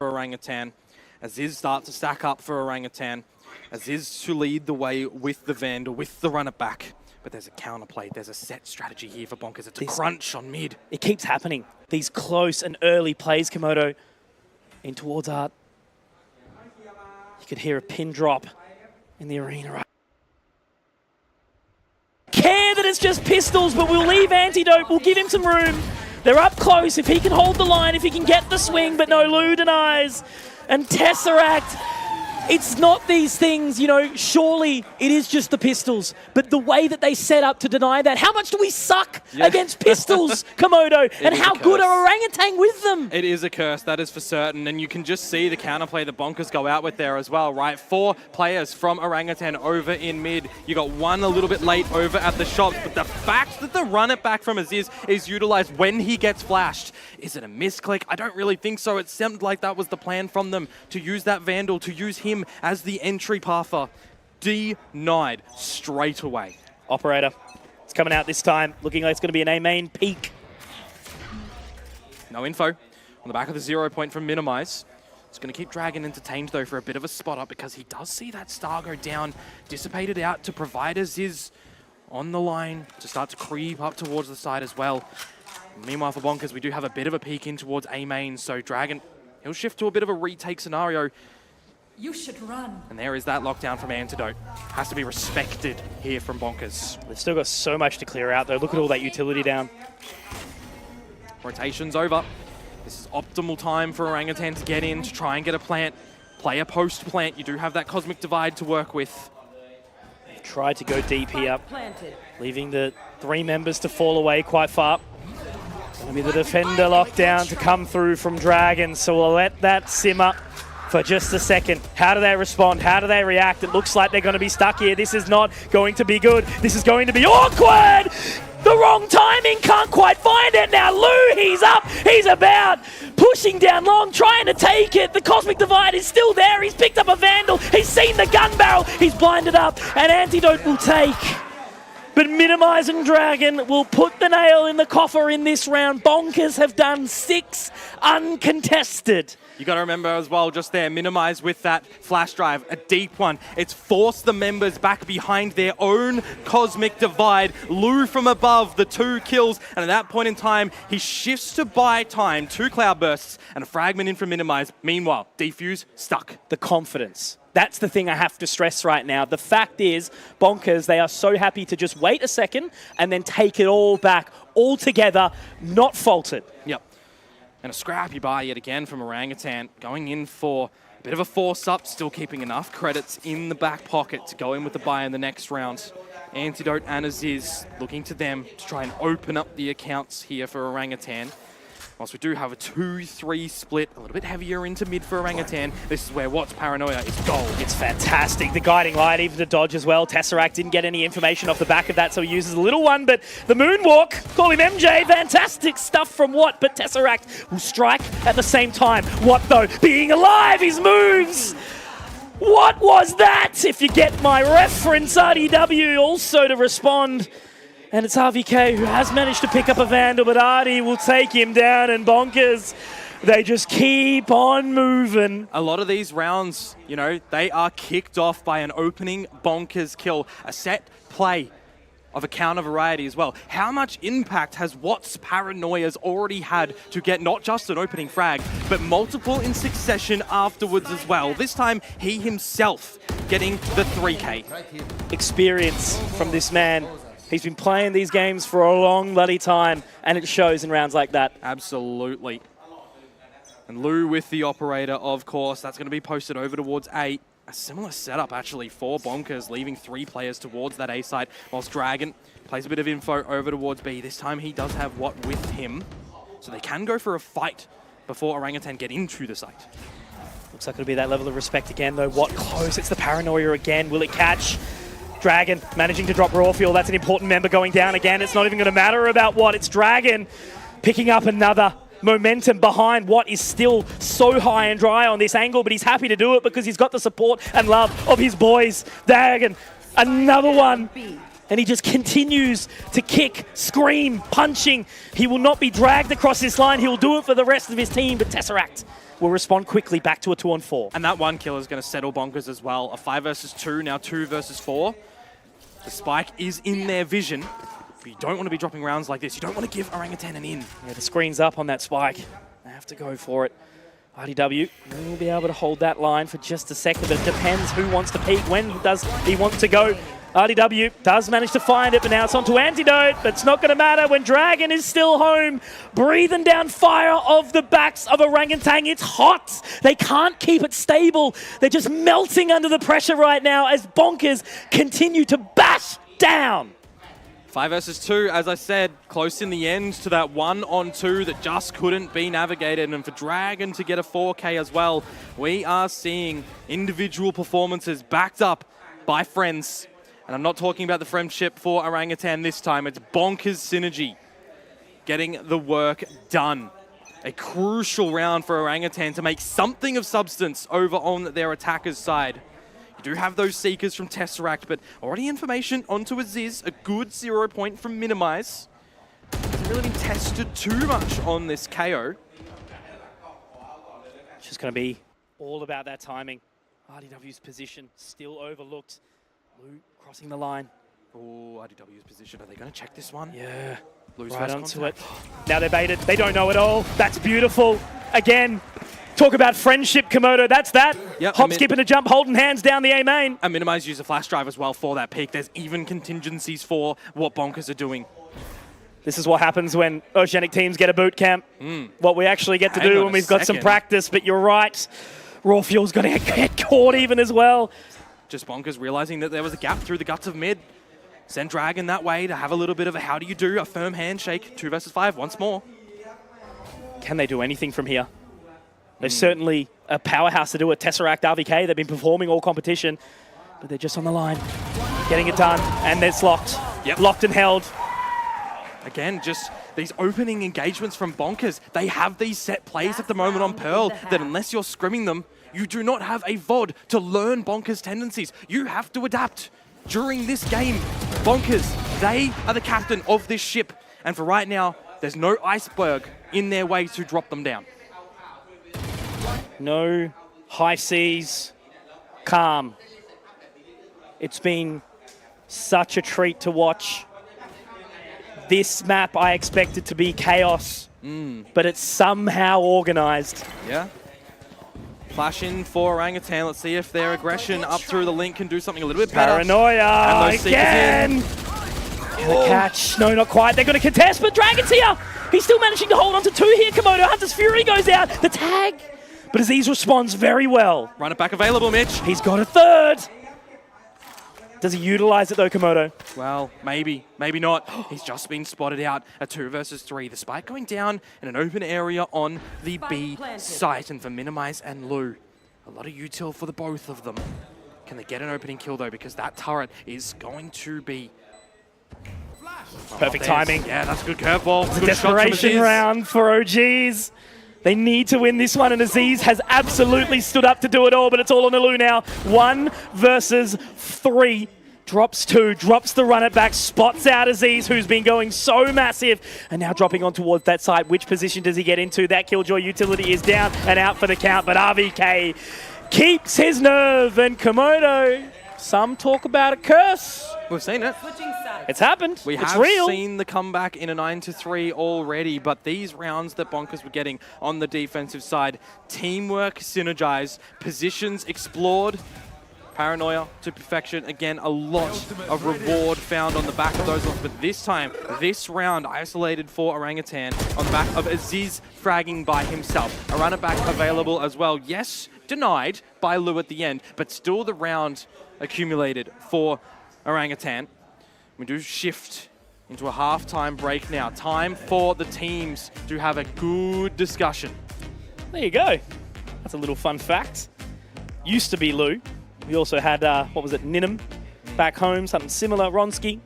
for Orangutan. Aziz starts to stack up for Orangutan. Aziz to lead the way with the Vandal, with the runner back. But there's a counterplay, there's a set strategy here for Bonkers. It's a crunch on mid. It keeps happening. These close and early plays, Komodo, in towards Art. You could hear a pin drop in the arena. Right? Care that it's just pistols, but we'll leave Antidote. We'll give him some room. They're up close. If he can hold the line, if he can get the swing, but no, Lou denies. And Tesseract, it's not these things, you know, surely it is just the pistols, but the way that they set up to deny that, how much do we suck against pistols, Komodo, and how good are Orangutan with them? It is a curse, that is for certain, and you can just see the counterplay the Bonkers go out with there as well, right? 4 players from Orangutan over in mid. You got one a little bit late over at the shops, but the fact that the run it back from Aziz is utilized when he gets flashed, is it a misclick? I don't really think so. It seemed like that was the plan from them, to use that Vandal, to use him as the entry pather. Denied straight away. Operator, it's coming out this time, looking like it's going to be an A main peak. No info on the back of the 0 point from Minimize. It's going to keep Dragon entertained though for a bit of a spot up because he does see that star go down, dissipated out to provide Aziz on the line to start to creep up towards the side as well. Meanwhile for Bonkers, we do have a bit of a peek in towards A main, so Dragon, he'll shift to a bit of a retake scenario. You should run. And there is that lockdown from Antidote. Has to be respected here from Bonkers. They've still got so much to clear out though. Look at all that utility down. Rotation's over. This is optimal time for Orangutan to get in, to try and get a plant. Play a post plant. You do have that Cosmic Divide to work with. They've tried to go deep here, leaving the 3 members to fall away quite far. Gonna be the defender lockdown to come through from Dragon, so we'll let that simmer for just a second. How do they respond? How do they react? It looks like they're going to be stuck here. This is not going to be good. This is going to be awkward! The wrong timing, can't quite find it now. Lou, he's up, he's about, pushing down long, trying to take it. The Cosmic Divide is still there. He's picked up a Vandal. He's seen the gun barrel. He's blinded up, and Antidote will take. But Minimize and Dragon will put the nail in the coffer in this round. Bonkers have done 6 uncontested. You got to remember as well, just there, Minimize with that flash drive, a deep one. It's forced the members back behind their own Cosmic Divide. Lou from above, the 2 kills, and at that point in time, he shifts to buy time. 2 Cloudbursts and a fragment in from Minimize. Meanwhile, Defuse stuck. The confidence. That's the thing I have to stress right now. The fact is, Bonkers, they are so happy to just wait a second and then take it all back, all together, not faltered. Yep. And a scrappy buy yet again from Orangutan, going in for a bit of a force-up, still keeping enough credits in the back pocket to go in with the buy in the next round. Antidote and Aziz looking to them to try and open up the accounts here for Orangutan. Whilst we do have a 2-3 split, a little bit heavier into mid for Orangutan, this is where Watt's Paranoia is gold. It's fantastic. The guiding light, even the dodge as well. Tesseract didn't get any information off the back of that, so he uses a little one, but the moonwalk, call him MJ, fantastic stuff from Watt, but Tesseract will strike at the same time. Watt, though, being alive, his moves! What was that? If you get my reference, RDW also to respond. And it's RVK who has managed to pick up a Vandal, but Artie will take him down, and Bonkers, they just keep on moving. A lot of these rounds, you know, they are kicked off by an opening Bonkers kill, a set play of a counter variety as well. How much impact has Watt's Paranoia's already had to get not just an opening frag, but multiple in succession afterwards as well? This time, he himself getting the 3K. Experience from this man. He's been playing these games for a long bloody time, and it shows in rounds like that. Absolutely. And Lou with the operator, of course. That's going to be posted over towards A. A similar setup, actually, for Bonkers, leaving 3 players towards that A side, whilst Dragon plays a bit of info over towards B. This time he does have Watt with him, so they can go for a fight before Orangutan get into the site. Looks like it'll be that level of respect again, though. Watt close. It's the Paranoia again. Will it catch? Dragon managing to drop raw fuel. That's an important member going down again. It's not even going to matter about Watt. It's Dragon picking up another momentum behind what is still so high and dry on this angle, but he's happy to do it because he's got the support and love of his boys. Dragon, another one. And he just continues to kick, scream, punching. He will not be dragged across this line. He will do it for the rest of his team, but Tesseract will respond quickly back to a 2-on-4. And that one kill is going to settle Bonkers as well. A 5 versus 2, now 2 versus 4. The spike is in their vision, but you don't want to be dropping rounds like this. You don't want to give Orangutan an in. Yeah, the screen's up on that spike. They have to go for it. RDW will be able to hold that line for just a second, but it depends who wants to peek. When does he want to go? RDW does manage to find it, but now it's onto Antidote. But it's not going to matter when Dragon is still home, breathing down fire off the backs of Orangutan. It's hot. They can't keep it stable. They're just melting under the pressure right now as Bonkers continue to bash down. 5 versus 2, as I said, close in the end to that 1-on-2 that just couldn't be navigated. And for Dragon to get a 4K as well, we are seeing individual performances backed up by friends. And I'm not talking about the friendship for Orangutan this time. It's Bonkers synergy getting the work done. A crucial round for Orangutan to make something of substance over on their attackers' side. You do have those Seekers from Tesseract, but already information onto Aziz. A good 0 point from Minimize. Hasn't really been tested too much on this KO. It's just going to be all about that timing. RDW's position still overlooked. Lou crossing the line. Oh, RDW's position. Are they going to check this one? Yeah. Lou's Right first onto it. contact. Now they're baited. They don't know it all. That's beautiful. Again, talk about friendship, Komodo. That's that. Yep, Hop, skip, and a jump, holding hands down the A main. And Minimize use a flash drive as well for that peak. There's even contingencies for what Bonkers are doing. This is what happens when Oceanic teams get a boot camp. What we actually get to Hang do on when a we've got some second. practice. But you're right. Raw Fuel's going to get caught even as well. Just Bonkers realizing that there was a gap through the guts of mid. Send Dragon that way to have a little bit of a how do you do, a firm handshake. 2 versus 5 once more. Can they do anything from here? They're certainly a powerhouse to do it. Tesseract, RVK, they've been performing all competition, but they're just on the line, getting it done, and it's locked. Yep. Locked and held. Again, just these opening engagements from Bonkers. They have these set plays at the moment on Pearl that unless you're scrimming them, you do not have a VOD to learn Bonkers' tendencies. You have to adapt during this game. Bonkers, they are the captain of this ship. And for right now, there's no iceberg in their way to drop them down. No high seas, calm. It's been such a treat to watch. This map, I expected to be chaos, but it's somehow organized. Yeah. Flash in for Orangutan. Let's see if their aggression up through the link can do something a little bit better. Paranoia And those Seekers again. in. The catch. No, not quite. They're going to contest, but Dragon's here. He's still managing to hold on to 2 here. Komodo Hunter's Fury goes out. The tag. But Aziz responds very well. Run it back available, Mitch. He's got a 3rd. Does he utilize it though, Komodo? Well, maybe, maybe not. He's just been spotted out. A 2 versus 3. The spike going down in an open area on the B site. And for Minimize and Lou, a lot of util for the both of them. Can they get an opening kill though? Because that turret is going to be... Perfect there's- timing. Yeah, that's a good curveball. It's a Good shot from desperation Aziz. round for OGs. They need to win this one, and Aziz has absolutely stood up to do it all, but it's all on Alou now. 1 versus 3. Drops 2, drops the run it back, spots out Aziz, who's been going so massive, and now dropping on towards that side. Which position does he get into? That Killjoy utility is down and out for the count, but RVK keeps his nerve, and Komodo, some talk about a curse. We've seen it. It's happened. We it's have real. seen the comeback in a 9-3 already, but these rounds that Bonkers were getting on the defensive side, teamwork synergized, positions explored, paranoia to perfection. Again, a lot of reward found on the back of those ones, but this time, this round isolated for Orangutan on the back of Aziz fragging by himself. A runner back available as well. Yes, denied by Lou at the end, but still the round accumulated for Orangutan. We do shift into a halftime break now. Time for the teams to have a good discussion. There you go. That's a little fun fact. Used to be Lou. We also had, what was it, Ninham back home, something similar, Ronsky.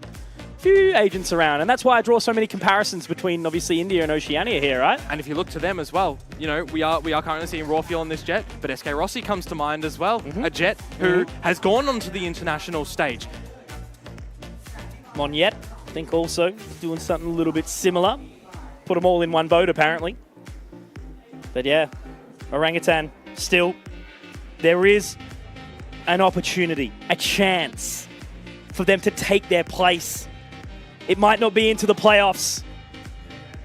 Few agents around, and that's why I draw so many comparisons between, obviously, India and Oceania here, right? And if you look to them as well, you know, we are currently seeing raw fuel on this jet, but SK Rossi comes to mind as well. A jet who has gone onto the international stage. Monyet, I think also doing something a little bit similar. Put them all in one boat, apparently. But yeah, Orangutan, still, there is an opportunity, a chance for them to take their place. It might not be into the playoffs,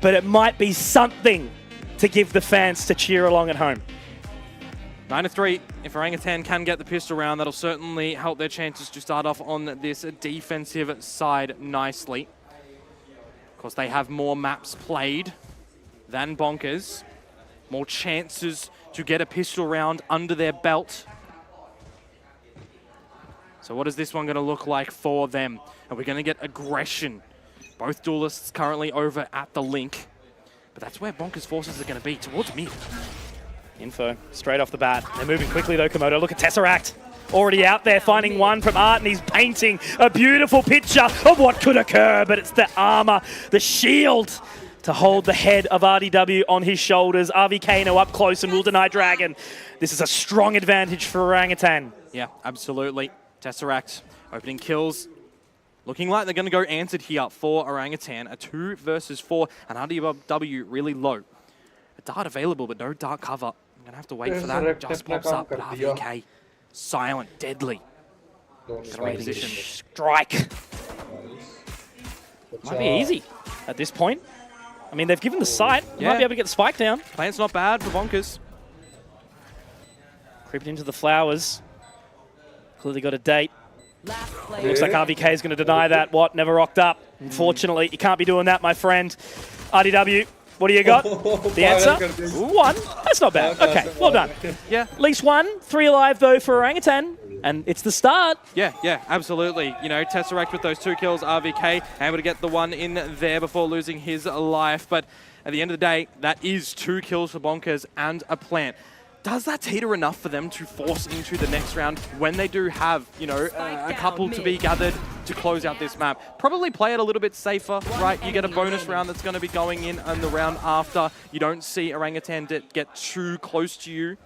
but it might be something to give the fans to cheer along at home. 9-3. If Orangutan can get the pistol round, that'll certainly help their chances to start off on this defensive side nicely. Of course, they have more maps played than Bonkers. More chances to get a pistol round under their belt. So what is this one going to look like for them? Are we going to get aggression? Both duelists currently over at the link. But that's where Bonkers' forces are going to be, towards mid. Info straight off the bat. They're moving quickly though, Komodo. Look at Tesseract. Already out there, finding one from Art, and he's painting a beautiful picture of what could occur, but it's the armor, the shield, to hold the head of RDW on his shoulders. RVK now up close and will deny Dragon. This is a strong advantage for Orangutan. Yeah, absolutely. Tesseract opening kills. Looking like they're going to go answered here for Orangutan. A 2 versus 4, and RDW really low. A dart available, but no dart cover. I'm going to have to wait for that. It just pops up, but RVK, silent, deadly. Position. Strike. Might be easy at this point. I mean, they've given the sight. Yeah. Might be able to get the spike down. Plant's not bad for Bonkers. Creeping into the flowers. Clearly got a date. Looks like RVK is going to deny that. What? Never rocked up. Unfortunately, you can't be doing that, my friend. RDW, what do you got? The answer? 1. That's not bad. Okay, well done. Yeah. At least 1. 3 alive, though, for Orangutan. And it's the start. Yeah, absolutely. You know, Tesseract with those 2 kills, RVK able to get the 1 in there before losing his life. But at the end of the day, that is 2 kills for Bonkers and a plant. Does that teeter enough for them to force into the next round when they do have, you know, a couple to be gathered to close out this map? Probably play it a little bit safer, right? You get a bonus round that's going to be going in the round after. You don't see Orangutan get too close to you.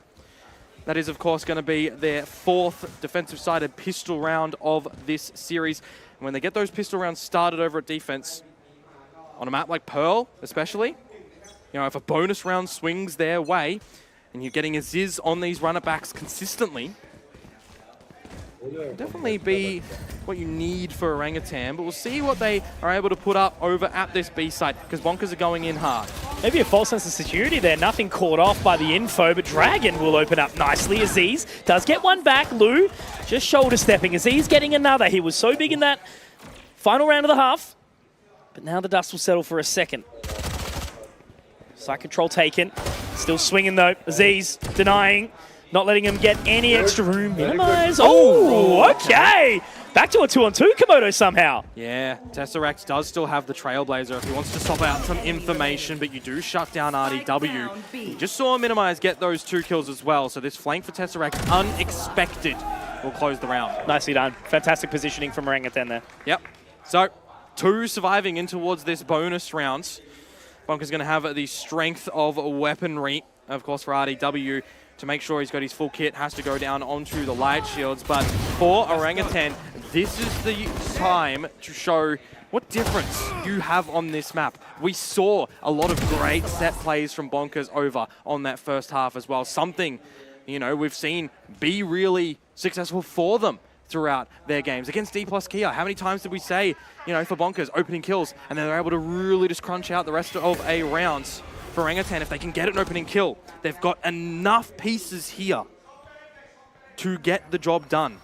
That is, of course, going to be their 4th defensive-sided pistol round of this series. And when they get those pistol rounds started over at defense, on a map like Pearl especially, you know, if a bonus round swings their way, and you're getting a Ziz on these runner backs consistently, definitely be what you need for Orangutan, but we'll see what they are able to put up over at this B site, because Bonkers are going in hard. Maybe a false sense of security there. Nothing caught off by the info, but Dragon will open up nicely. Aziz does get one back. Lou just shoulder stepping. Aziz getting another. He was so big in that final round of the half, but now the dust will settle for a second. Side control taken. Still swinging though. Aziz denying, not letting him get any extra room. Minimize. Oh, okay. Back to a 2-on-2 Komodo somehow. Yeah, Tesseract does still have the Trailblazer if he wants to swap out some information, but you do shut down RDW. You just saw Minimize get those 2 kills as well, so this flank for Tesseract, unexpected, will close the round. Nicely done. Fantastic positioning from Orangutan there. Yep. So, 2 surviving in towards this bonus round. Bonker's going to have the strength of weaponry, of course, for RDW. To make sure he's got his full kit, has to go down onto the light shields. But for Orangutan, this is the time to show what difference you have on this map. We saw a lot of great set plays from Bonkers over on that first half as well. Something, you know, we've seen be really successful for them throughout their games. Against D plus Kia, how many times did we say, you know, for Bonkers, opening kills, and then they're able to really just crunch out the rest of a round. For Orangutan, if they can get an opening kill, they've got enough pieces here to get the job done.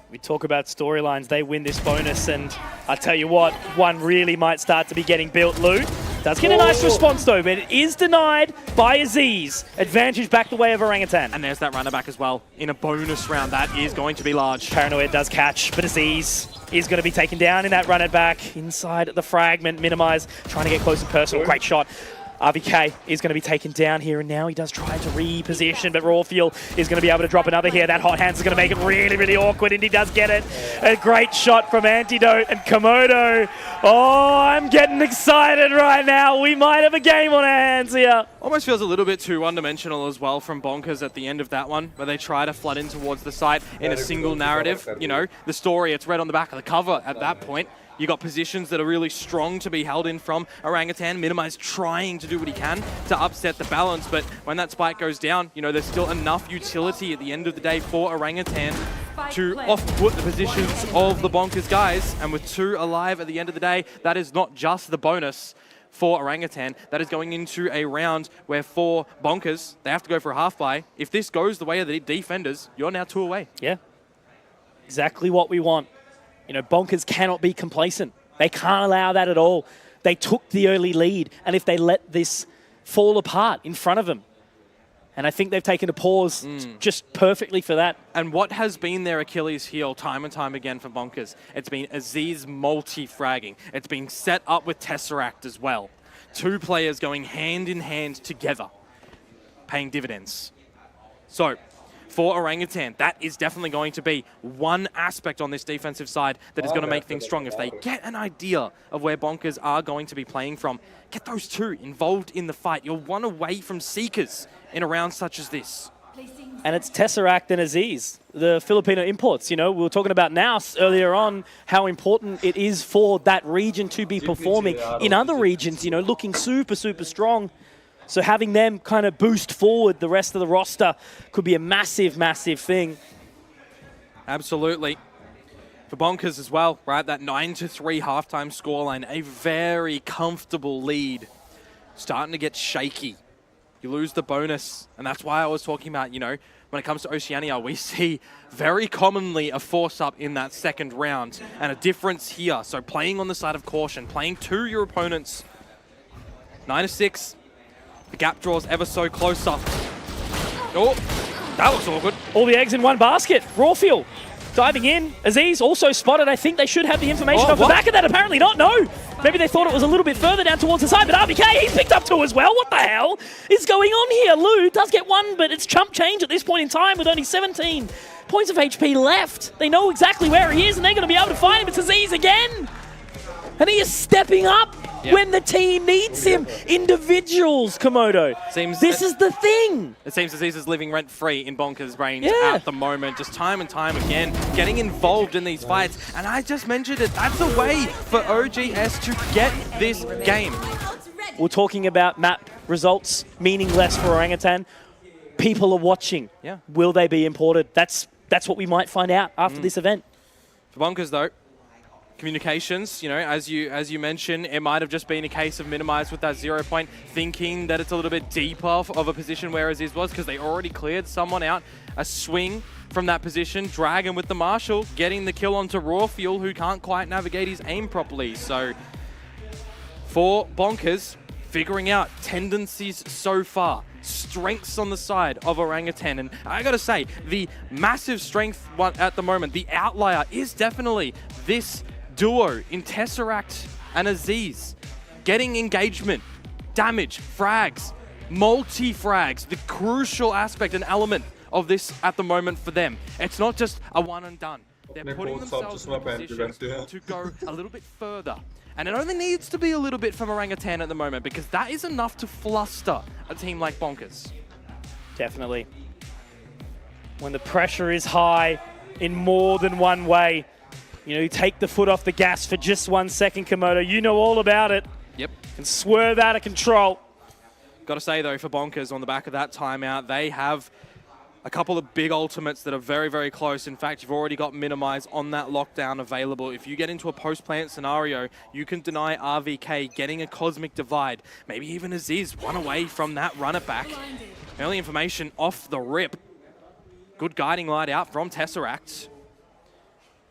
We talk about storylines, they win this bonus, and I tell you what, one really might start to be getting built. Lou does get a nice response though, but it is denied by Aziz. Advantage back the way of Orangutan. And there's that runner back as well in a bonus round. That is going to be large. Paranoid does catch, but Aziz is going to be taken down in that runner back. Inside the fragment, Minimize, trying to get close and personal. Great shot. RVK is going to be taken down here, and now he does try to reposition, but Rawfield is going to be able to drop another here. That hot hands is going to make it really, really awkward, and he does get it. A great shot from Antidote and Komodo. Oh, I'm getting excited right now. We might have a game on our hands here. Almost feels a little bit too one-dimensional as well from Bonkers at the end of that one, where they try to flood in towards the site in a single narrative. You know, the story, it's red on the back of the cover at that point. You got positions that are really strong to be held in from Orangutan. Minimize trying to do what he can to upset the balance, but when that spike goes down, you know, there's still enough utility at the end of the day for Orangutan to off-put the positions of the Bonkers guys. And with 2 alive at the end of the day, that is not just the bonus for Orangutan. That is going into a round where for Bonkers, they have to go for a half buy. If this goes the way of the defenders, you're now 2 away. Yeah, exactly what we want. You know, Bonkers cannot be complacent. They can't allow that at all. They took the early lead, and if they let this fall apart in front of them, and I think they've taken a pause just perfectly for that. And what has been their Achilles heel time and time again for Bonkers? It's been Aziz multi-fragging. It's been set up with Tesseract as well. 2 players going hand in hand together, paying dividends. So, for Orangutan, that is definitely going to be one aspect on this defensive side that is going to make things strong. If they get an idea of where Bonkers are going to be playing from, get those 2 involved in the fight. You're 1 away from Seekers in a round such as this. And it's Tesseract and Aziz, the Filipino imports. You know, we were talking about Naus earlier on, how important it is for that region to be performing in other regions, you know, looking super, super strong. So having them kind of boost forward the rest of the roster could be a massive, massive thing. Absolutely. For Bonkers as well, right? That 9-3 halftime scoreline, a very comfortable lead. Starting to get shaky. You lose the bonus, and that's why I was talking about, you know, when it comes to Oceania, we see very commonly a force-up in that second round, and a difference here. So playing on the side of caution, playing to your opponents. 9-6. The gap draws ever so closer. Oh, that was awkward. All the eggs in one basket. Rawfield diving in. Aziz also spotted. I think they should have the information off the back of that. Apparently not. No. Maybe they thought it was a little bit further down towards the side, but RBK, he's picked up 2 as well. What the hell is going on here? Lou does get 1, but it's chump change at this point in time with only 17 points of HP left. They know exactly where he is, and they're going to be able to find him. It's Aziz again. And he is stepping up when the team needs him. Individuals, Komodo. This is the thing. It seems Aziz is living rent-free in Bonkers' brains at the moment. Just time and time again, getting involved in these fights. And I just mentioned it. That's a way for OGS to get this game. We're talking about map results meaning less for Orangutan. People are watching. Yeah. Will they be imported? That's what we might find out after this event. For Bonkers, though, communications, you know, as you mentioned, it might have just been a case of minimize with that 0 point, thinking that it's a little bit deeper of a position where Aziz was, because they already cleared someone out. A swing from that position, Dragon with the Marshall, getting the kill onto Rawfield, who can't quite navigate his aim properly. So for Bonkers, figuring out tendencies so far, strengths on the side of Orangutan. And I gotta say, the massive strength at the moment, the outlier is definitely this duo in Tesseract and Aziz. Getting engagement, damage, frags, multi-frags, the crucial aspect and element of this at the moment for them. It's not just a one and done. They're putting themselves in a position to go a little bit further. And it only needs to be a little bit from Orangutan at the moment, because that is enough to fluster a team like Bonkers. Definitely. When the pressure is high in more than one way, you know, you take the foot off the gas for just 1 second, Komodo. You know all about it. Yep. And swerve out of control. Got to say, though, for Bonkers, on the back of that timeout, they have a couple of big ultimates that are very, very close. In fact, you've already got Minimize on that lockdown available. If you get into a post-plant scenario, you can deny RVK getting a Cosmic Divide. Maybe even Aziz 1 away from that run it back. Early information off the rip. Good guiding light out from Tesseract.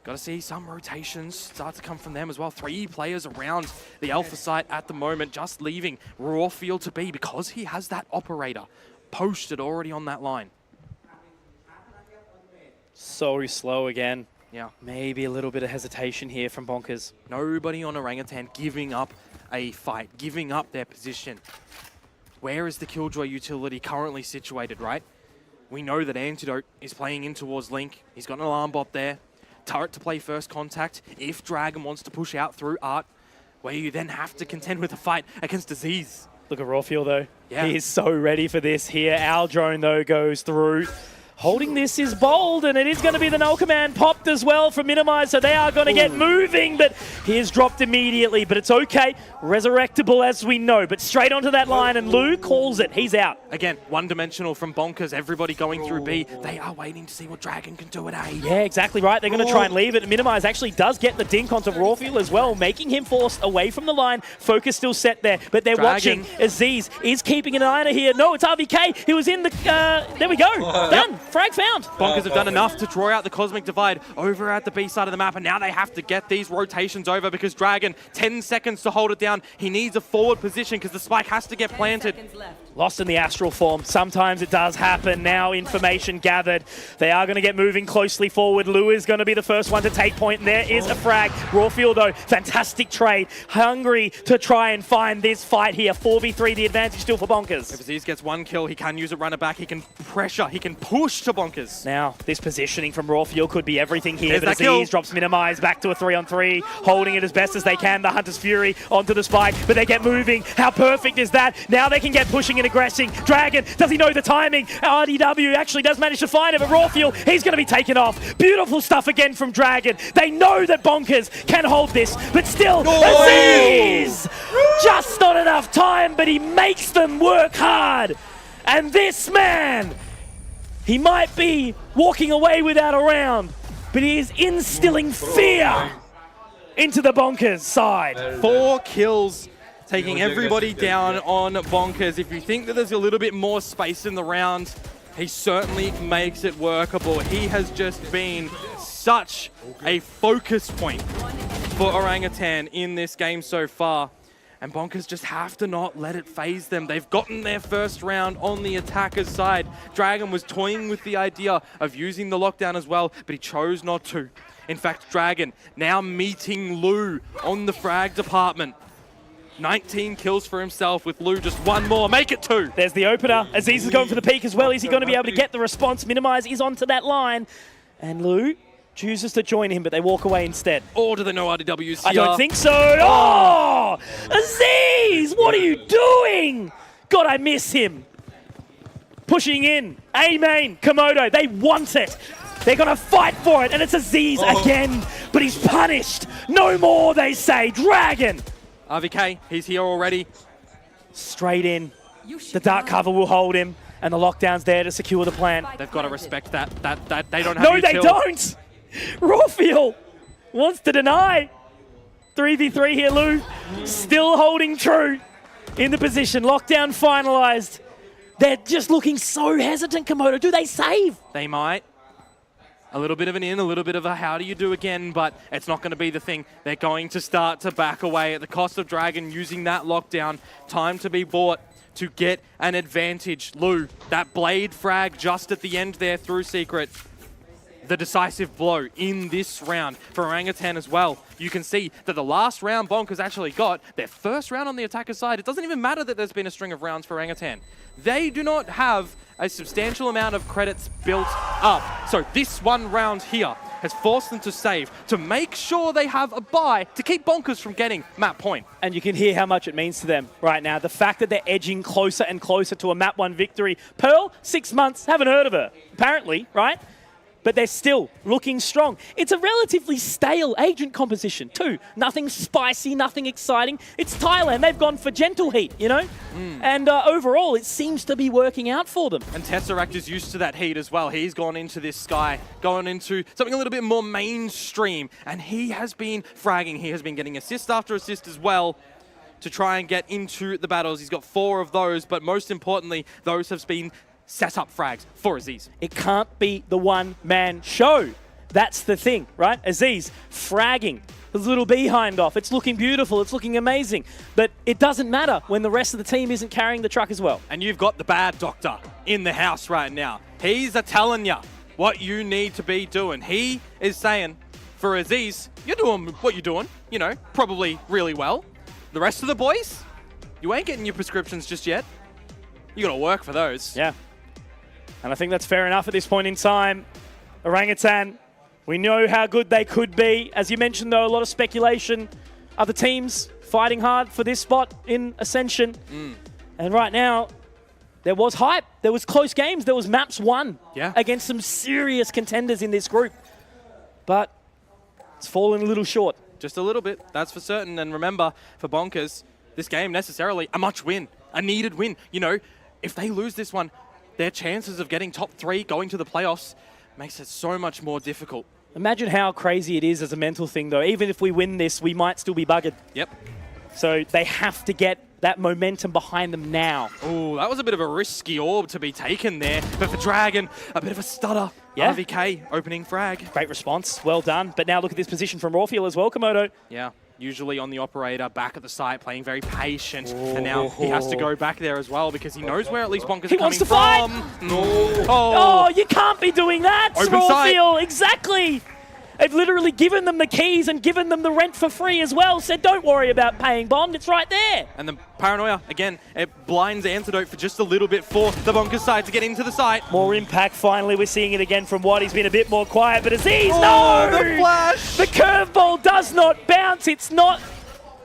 Got to see some rotations start to come from them as well. 3 players around the Alpha site at the moment, just leaving Rawfield to be, because he has that operator posted already on that line. So slow again. Yeah. Maybe a little bit of hesitation here from Bonkers. Nobody on Orangutan giving up a fight, giving up their position. Where is the Killjoy utility currently situated, right? We know that Antidote is playing in towards Link. He's got an alarm bot there. Turret to play first contact if Dragon wants to push out through Art, where you then have to contend with a fight against Aziz. Look at Rawfield, though. Yeah. He is so ready for this here. Our drone, though, goes through. Holding this is bold, and it is going to be the null command popped as well from Minimize, so they are going to get moving, but he is dropped immediately, but it's okay. Resurrectable as we know, but straight onto that line, and Lou calls it. He's out. Again, one-dimensional from Bonkers, everybody going through B. They are waiting to see what Dragon can do at A. Yeah, exactly right. They're going to try and leave it. Minimize actually does get the dink onto Rawfield as well, making him forced away from the line. Focus still set there, but they're watching. Aziz is keeping an eye on it here. No, it's RVK. He was in the... there we go. Done. Frag found. Bonkers have done enough to draw out the Cosmic Divide over at the B side of the map, and now they have to get these rotations over because Dragon, 10 seconds to hold it down. He needs a forward position because the spike has to get planted. Lost in the astral form. Sometimes it does happen. Now information gathered. They are going to get moving closely forward. Lou is going to be the first one to take point, and there is a frag. Rawfield, though, fantastic trade. Hungry to try and find this fight here. 4v3, the advantage still for Bonkers. If Aziz gets one kill, he can use a runner back. He can pressure. He can push to Bonkers. Now, this positioning from Rawfield could be everything here. There's but Aziz drops Minimize back to a 3-on-3, holding it as best as they can. The Hunter's Fury onto the spike, but they get moving. How perfect is that? Now they can get pushing and aggressing. Dragon, does he know the timing? RDW actually does manage to find it, but Rawfield, he's going to be taken off. Beautiful stuff again from Dragon. They know that Bonkers can hold this, but still, Aziz! Just not enough time, but he makes them work hard. And this man, he might be walking away without a round, but he is instilling fear into the Bonkers side. 4 kills, taking everybody down on Bonkers. If you think that there's a little bit more space in the round, he certainly makes it workable. He has just been such a focus point for Orangutan in this game so far. And Bonkers just have to not let it phase them. They've gotten their first round on the attacker's side. Dragon was toying with the idea of using the lockdown as well, but he chose not to. In fact, Dragon now meeting Lou on the frag department. 19 kills for himself with Lou, just one more, make it 2. There's the opener. Aziz is going for the peak as well. Is he going to be able to get the response? Minimize is onto that line. And Lou chooses to join him, but they walk away instead. Or do they know RDWs here? I don't think so. Oh! Aziz, what are you doing? God, I miss him. Pushing in. A main, Komodo, they want it. They're going to fight for it, and it's Aziz again, but he's punished. No more, they say. Dragon. RVK, he's here already. Straight in. The dark cover will hold him, and the lockdown's there to secure the plant. They've got to respect that they don't have No, they don't. Rawfield wants to deny. 3v3 here, Lou. Still holding true in the position. Lockdown finalized. They're just looking so hesitant, Komodo. Do they save? They might. A little bit of an in, a little bit of a how do you do again, but it's not going to be the thing. They're going to start to back away at the cost of Dragon using that lockdown. Time to be bought to get an advantage. Lou, that blade frag just at the end there through Secret. The decisive blow in this round for Orangutan as well. You can see that the last round Bonkers actually got their first round on the attacker side. It doesn't even matter that there's been a string of rounds for Orangutan. They do not have a substantial amount of credits built up. So this one round here has forced them to save to make sure they have a buy to keep Bonkers from getting map point. And you can hear how much it means to them right now. The fact that they're edging closer and closer to a map 1 victory. Pearl, 6 months, haven't heard of her, apparently, right? But they're still looking strong. It's a relatively stale agent composition too. Nothing spicy, nothing exciting. It's Thailand. They've gone for gentle heat, you know? And overall, it seems to be working out for them. And Tesseract is used to that heat as well. He's gone into this sky, gone into something a little bit more mainstream. And he has been fragging. He has been getting assist after assist as well to try and get into the battles. He's got 4 of those, but most importantly, those have been set up frags for Aziz. It can't be the one-man show. That's the thing, right? Aziz fragging the little behind off. It's looking beautiful. It's looking amazing. But it doesn't matter when the rest of the team isn't carrying the truck as well. And you've got the bad doctor in the house right now. He's telling you what you need to be doing. He is saying, for Aziz, you're doing what you're doing, you know, probably really well. The rest of the boys, you ain't getting your prescriptions just yet. You gotta work for those. Yeah. And I think that's fair enough at this point in time. Orangutan, we know how good they could be. As you mentioned, though, a lot of speculation. Other teams fighting hard for this spot in Ascension. And right now, there was hype. There was close games. There was maps won against some serious contenders in this group. But it's fallen a little short. Just a little bit, that's for certain. And remember, for Bonkers, this game necessarily a must win, a needed win. You know, if they lose this one, their chances of getting top 3, going to the playoffs, makes it so much more difficult. Imagine how crazy it is as a mental thing, though. Even if we win this, we might still be buggered. Yep. So they have to get that momentum behind them now. Oh, that was a bit of a risky orb to be taken there. But for Dragon, a bit of a stutter. Yeah. RVK opening frag. Great response. Well done. But now look at this position from Rawfield as well, Komodo. Yeah. Usually on the operator, back at the site, playing very patient. And now he has to go back there as well because he knows where at least Bonkers are coming from. Oh, you can't be doing that, Rawfield. Exactly. They've literally given them the keys and given them the rent for free as well. Said, don't worry about paying Bond. It's right there. And the paranoia, again, it blinds Antidote for just a little bit for the Bonkers side to get into the site. More impact, finally. We're seeing it again from Watt. He's been a bit more quiet, but Aziz, no! The flash! The curveball does not bounce. It's not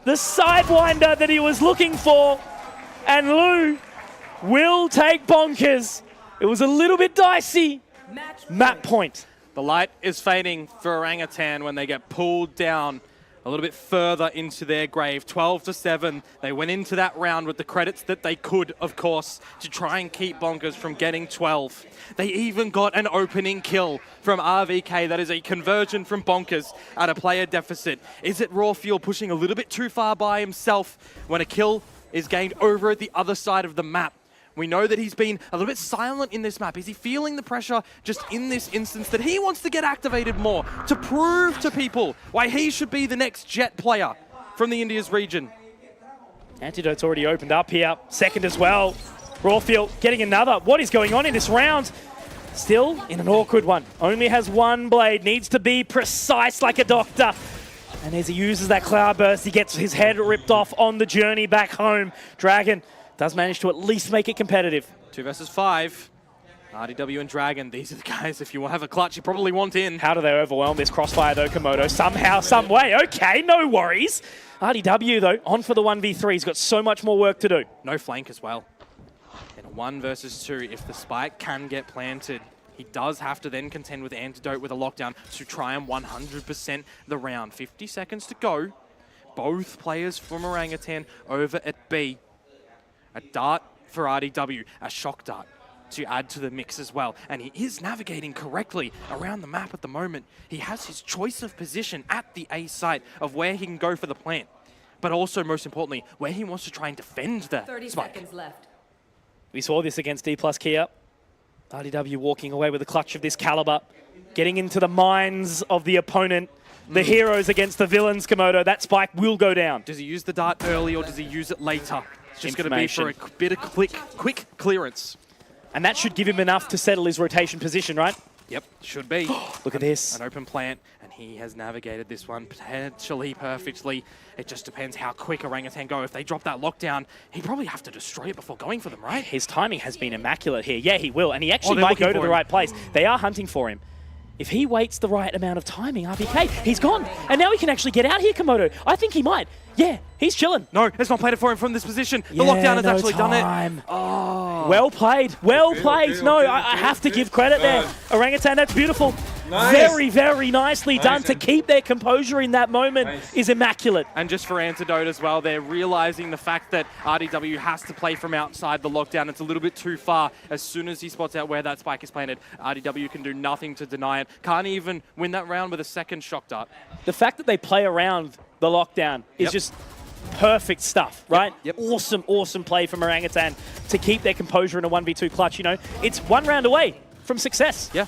the sidewinder that he was looking for. And Lou will take Bonkers. It was a little bit dicey. Map point. The light is fading for Orangutan when they get pulled down a little bit further into their grave. 12-7. They went into that round with the credits that they could, of course, to try and keep Bonkers from getting 12. They even got an opening kill from RVK. That is a conversion from Bonkers at a player deficit. Is it Rawfield pushing a little bit too far by himself when a kill is gained over at the other side of the map? We know that he's been a little bit silent in this map. Is he feeling the pressure just in this instance that he wants to get activated more to prove to people why he should be the next Jet player from the India's region? Antidote's already opened up here. Second as well. Rawfield getting another. What is going on in this round? Still in an awkward one. Only has one blade. Needs to be precise like a doctor. And as he uses that cloud burst, he gets his head ripped off on the journey back home. Dragon does manage to at least make it competitive. 2 versus 5. RDW and Dragon, these are the guys, if you have a clutch, you probably want in. How do they overwhelm this crossfire though, Komodo? Somehow, some way. Okay, no worries. RDW though, on for the 1v3. He's got so much more work to do. No flank as well. In a 1 versus 2, if the spike can get planted, he does have to then contend with Antidote with a lockdown to try and 100% the round. 50 seconds to go. Both players from Orangutan over at B. A dart for RDW, a shock dart to add to the mix as well. And he is navigating correctly around the map at the moment. He has his choice of position at the A site of where he can go for the plant, but also, most importantly, where he wants to try and defend the 30 spike. seconds left. We saw this against D+ Kia. RDW walking away with a clutch of this caliber, getting into the minds of the opponent. The heroes against the villains, Komodo. That spike will go down. Does he use the dart early or does he use it later? It's just going to be for a bit of quick clearance. And that should give him enough to settle his rotation position, right? Yep, should be. Look at this. An open plant, and he has navigated this one potentially perfectly. It just depends how quick Orangutan go. If they drop that lockdown, he'd probably have to destroy it before going for them, right? His timing has been immaculate here. Yeah, he will. And he actually might go to the right place. They are hunting for him. If he waits the right amount of timing, RVK, he's gone. And now he can actually get out here, Komodo. I think he might. Yeah, he's chilling. No, it's not played it for him from this position. The lockdown has actually done it. Oh. Well played. Well played. Okay, no, I have to give credit there. Orangutan, that's beautiful. Nice. Very, very nicely done. To keep their composure in that moment is immaculate. And just for Antidote as well, they're realizing the fact that RDW has to play from outside the lockdown. It's a little bit too far. As soon as he spots out where that spike is planted, RDW can do nothing to deny it. Can't even win that round with a second shock dart. The fact that they play around the lockdown is just perfect stuff, right? Yep. Awesome, awesome play from Orangutan to keep their composure in a 1v2 clutch. You know, it's one round away from success. Yeah.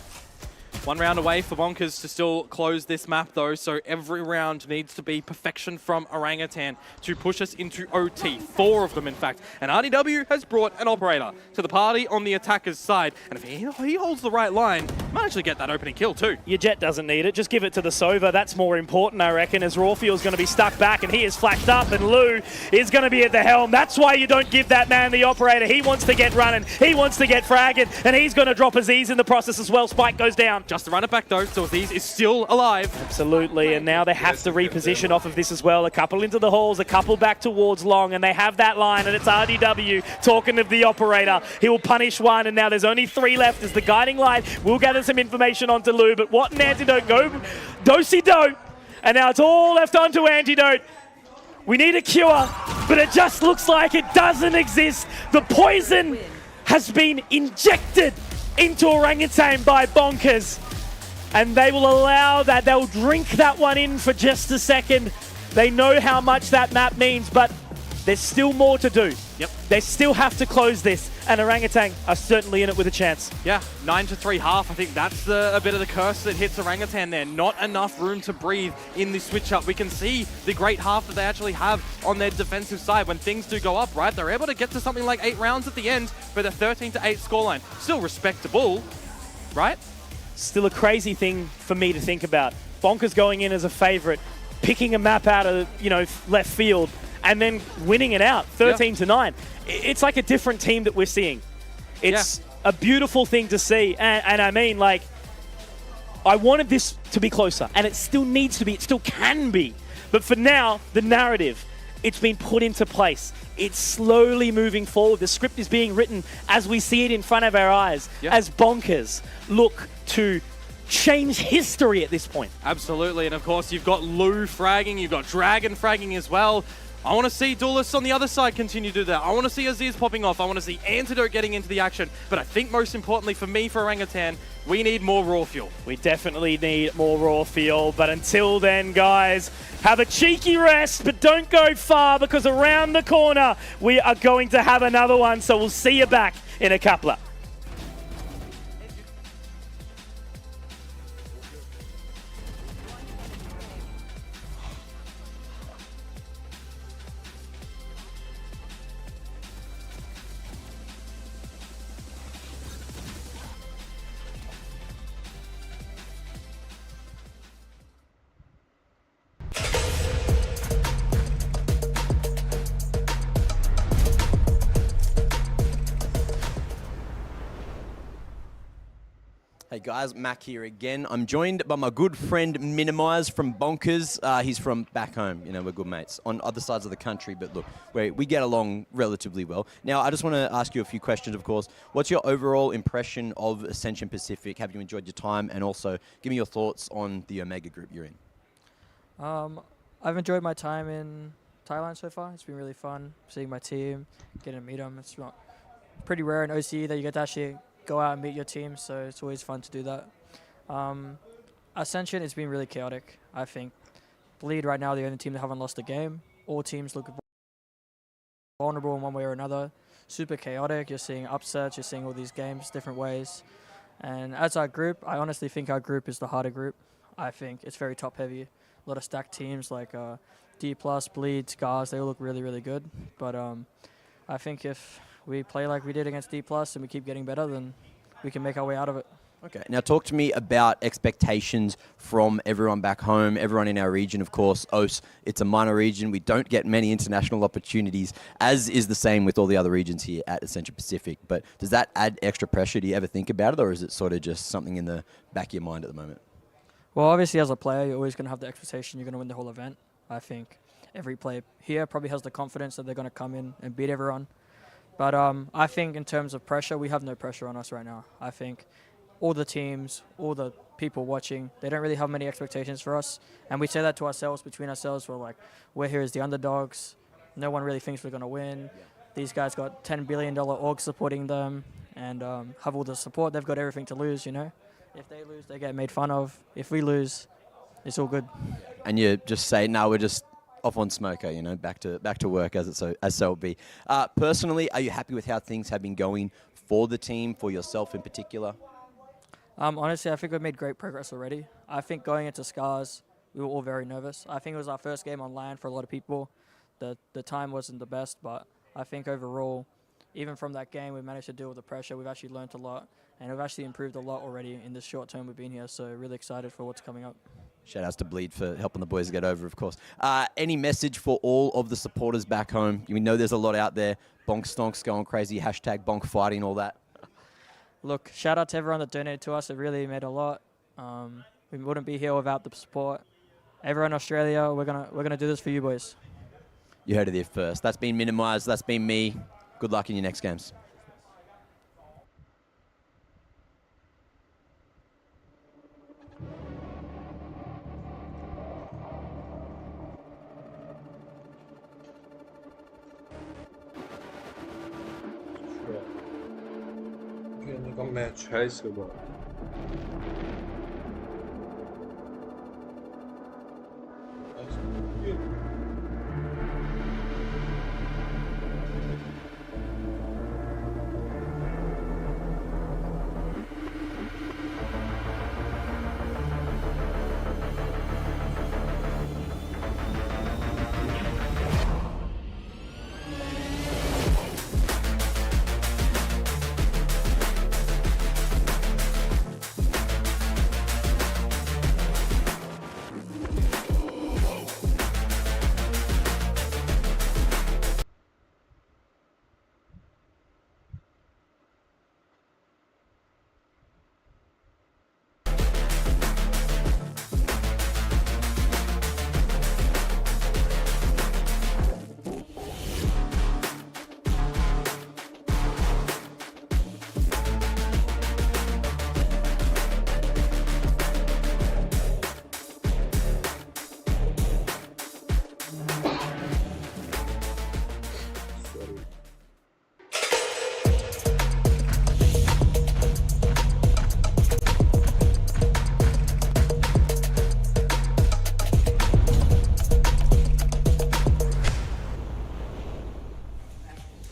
1 round away for Bonkers to still close this map though, so every round needs to be perfection from Orangutan to push us into OT. 4 of them, in fact. And RDW has brought an operator to the party on the attacker's side. And if he holds the right line, might actually get that opening kill too. Your Jet doesn't need it. Just give it to the Sova. That's more important, I reckon, as Rawfield's going to be stuck back and he is flashed up and Lou is going to be at the helm. That's why you don't give that man the operator. He wants to get running. He wants to get fragging and he's going to drop Aziz in the process as well. Spike goes down. Just to run it back though, Zorzies is still alive. Absolutely, and now they have to reposition off of this as well. A couple into the halls, a couple back towards long, and they have that line, and it's RDW talking to the operator. He will punish one, and now there's only 3 left as the guiding light will gather some information onto Lou, but what an antidote go. Do-si-do, and now it's all left onto Antidote. We need a cure, but it just looks like it doesn't exist. The poison has been injected into Orangutan by Bonkers, and they will allow that. They'll drink that one in for just a second. They know how much that map means, but there's still more to do. Yep. They still have to close this, and Orangutan are certainly in it with a chance. Yeah, 9-3 half. I think that's a bit of the curse that hits Orangutan there. Not enough room to breathe in the switch up. We can see the great half that they actually have on their defensive side. When things do go up, right, they're able to get to something like 8 rounds at the end for the 13-8 scoreline. Still respectable, right? Still a crazy thing for me to think about. Bonkers going in as a favorite, picking a map out of, left field, and then winning it out, 13-9. It's like a different team that we're seeing. It's a beautiful thing to see. And I mean, like, I wanted this to be closer, and it still needs to be. It still can be. But for now, the narrative, it's been put into place. It's slowly moving forward. The script is being written as we see it in front of our eyes, as Bonkers look to change history at this point. Absolutely, and of course you've got Lou fragging, you've got Dragon fragging as well. I want to see Duelists on the other side continue to do that. I want to see Aziz popping off. I want to see Antidote getting into the action. But I think most importantly for me, for Orangutan, we need more raw fuel. We definitely need more raw fuel. But until then, guys, have a cheeky rest, but don't go far because around the corner, we are going to have another one. So we'll see you back in a couple. Hey guys, Mac here again. I'm joined by my good friend Minimize from Bonkers. He's from back home. We're good mates on other sides of the country, but look, we get along relatively well. Now, I just want to ask you a few questions, of course. What's your overall impression of Ascension Pacific? Have you enjoyed your time? And also, give me your thoughts on the Omega group you're in. I've enjoyed my time in Thailand so far. It's been really fun seeing my team, getting to meet them. It's not pretty rare in OCE that you get to actually go out and meet your team, so it's always fun to do that. Ascension has been really chaotic, I think. Bleed right now, the only team that haven't lost a game. All teams look vulnerable in one way or another. Super chaotic. You're seeing upsets. You're seeing all these games different ways. And as our group, I honestly think our group is the harder group. I think it's very top heavy. A lot of stacked teams like D+, Bleed, Scars, they all look really, really good. But I think if we play like we did against D+, and we keep getting better, then we can make our way out of it. Okay, now talk to me about expectations from everyone back home, everyone in our region, of course. OS, it's a minor region. We don't get many international opportunities, as is the same with all the other regions here at Ascension Pacific. But does that add extra pressure? Do you ever think about it, or is it sort of just something in the back of your mind at the moment? Well, obviously, as a player, you're always going to have the expectation you're going to win the whole event. I think every player here probably has the confidence that they're going to come in and beat everyone. But I think in terms of pressure, we have no pressure on us right now. I think all the teams, all the people watching, they don't really have many expectations for us. And we say that to ourselves, between ourselves. We're here as the underdogs. No one really thinks we're going to win. These guys got $10 billion org supporting them and have all the support. They've got everything to lose, If they lose, they get made fun of. If we lose, it's all good. And you just say, no, we're just off on smoker, back to work as so be. Personally, are you happy with how things have been going for the team, for yourself in particular? Honestly, I think we've made great progress already. I think going into Scars, we were all very nervous. I think it was our first game on LAN for a lot of people. The time wasn't the best, but I think overall, even from that game, we managed to deal with the pressure. We've actually learned a lot, and we've actually improved a lot already in this short term we've been here, so really excited for what's coming up. Shout outs to Bleed for helping the boys get over, of course. Any message for all of the supporters back home? We know there's a lot out there. Bonk Stonks going crazy, hashtag bonk fighting, all that. Look, shout out to everyone that donated to us. It really meant a lot. We wouldn't be here without the support. Everyone in Australia, we're gonna do this for you boys. You heard it here first. That's been Minimized. That's been me. Good luck in your next games. इनका match है इसके बाद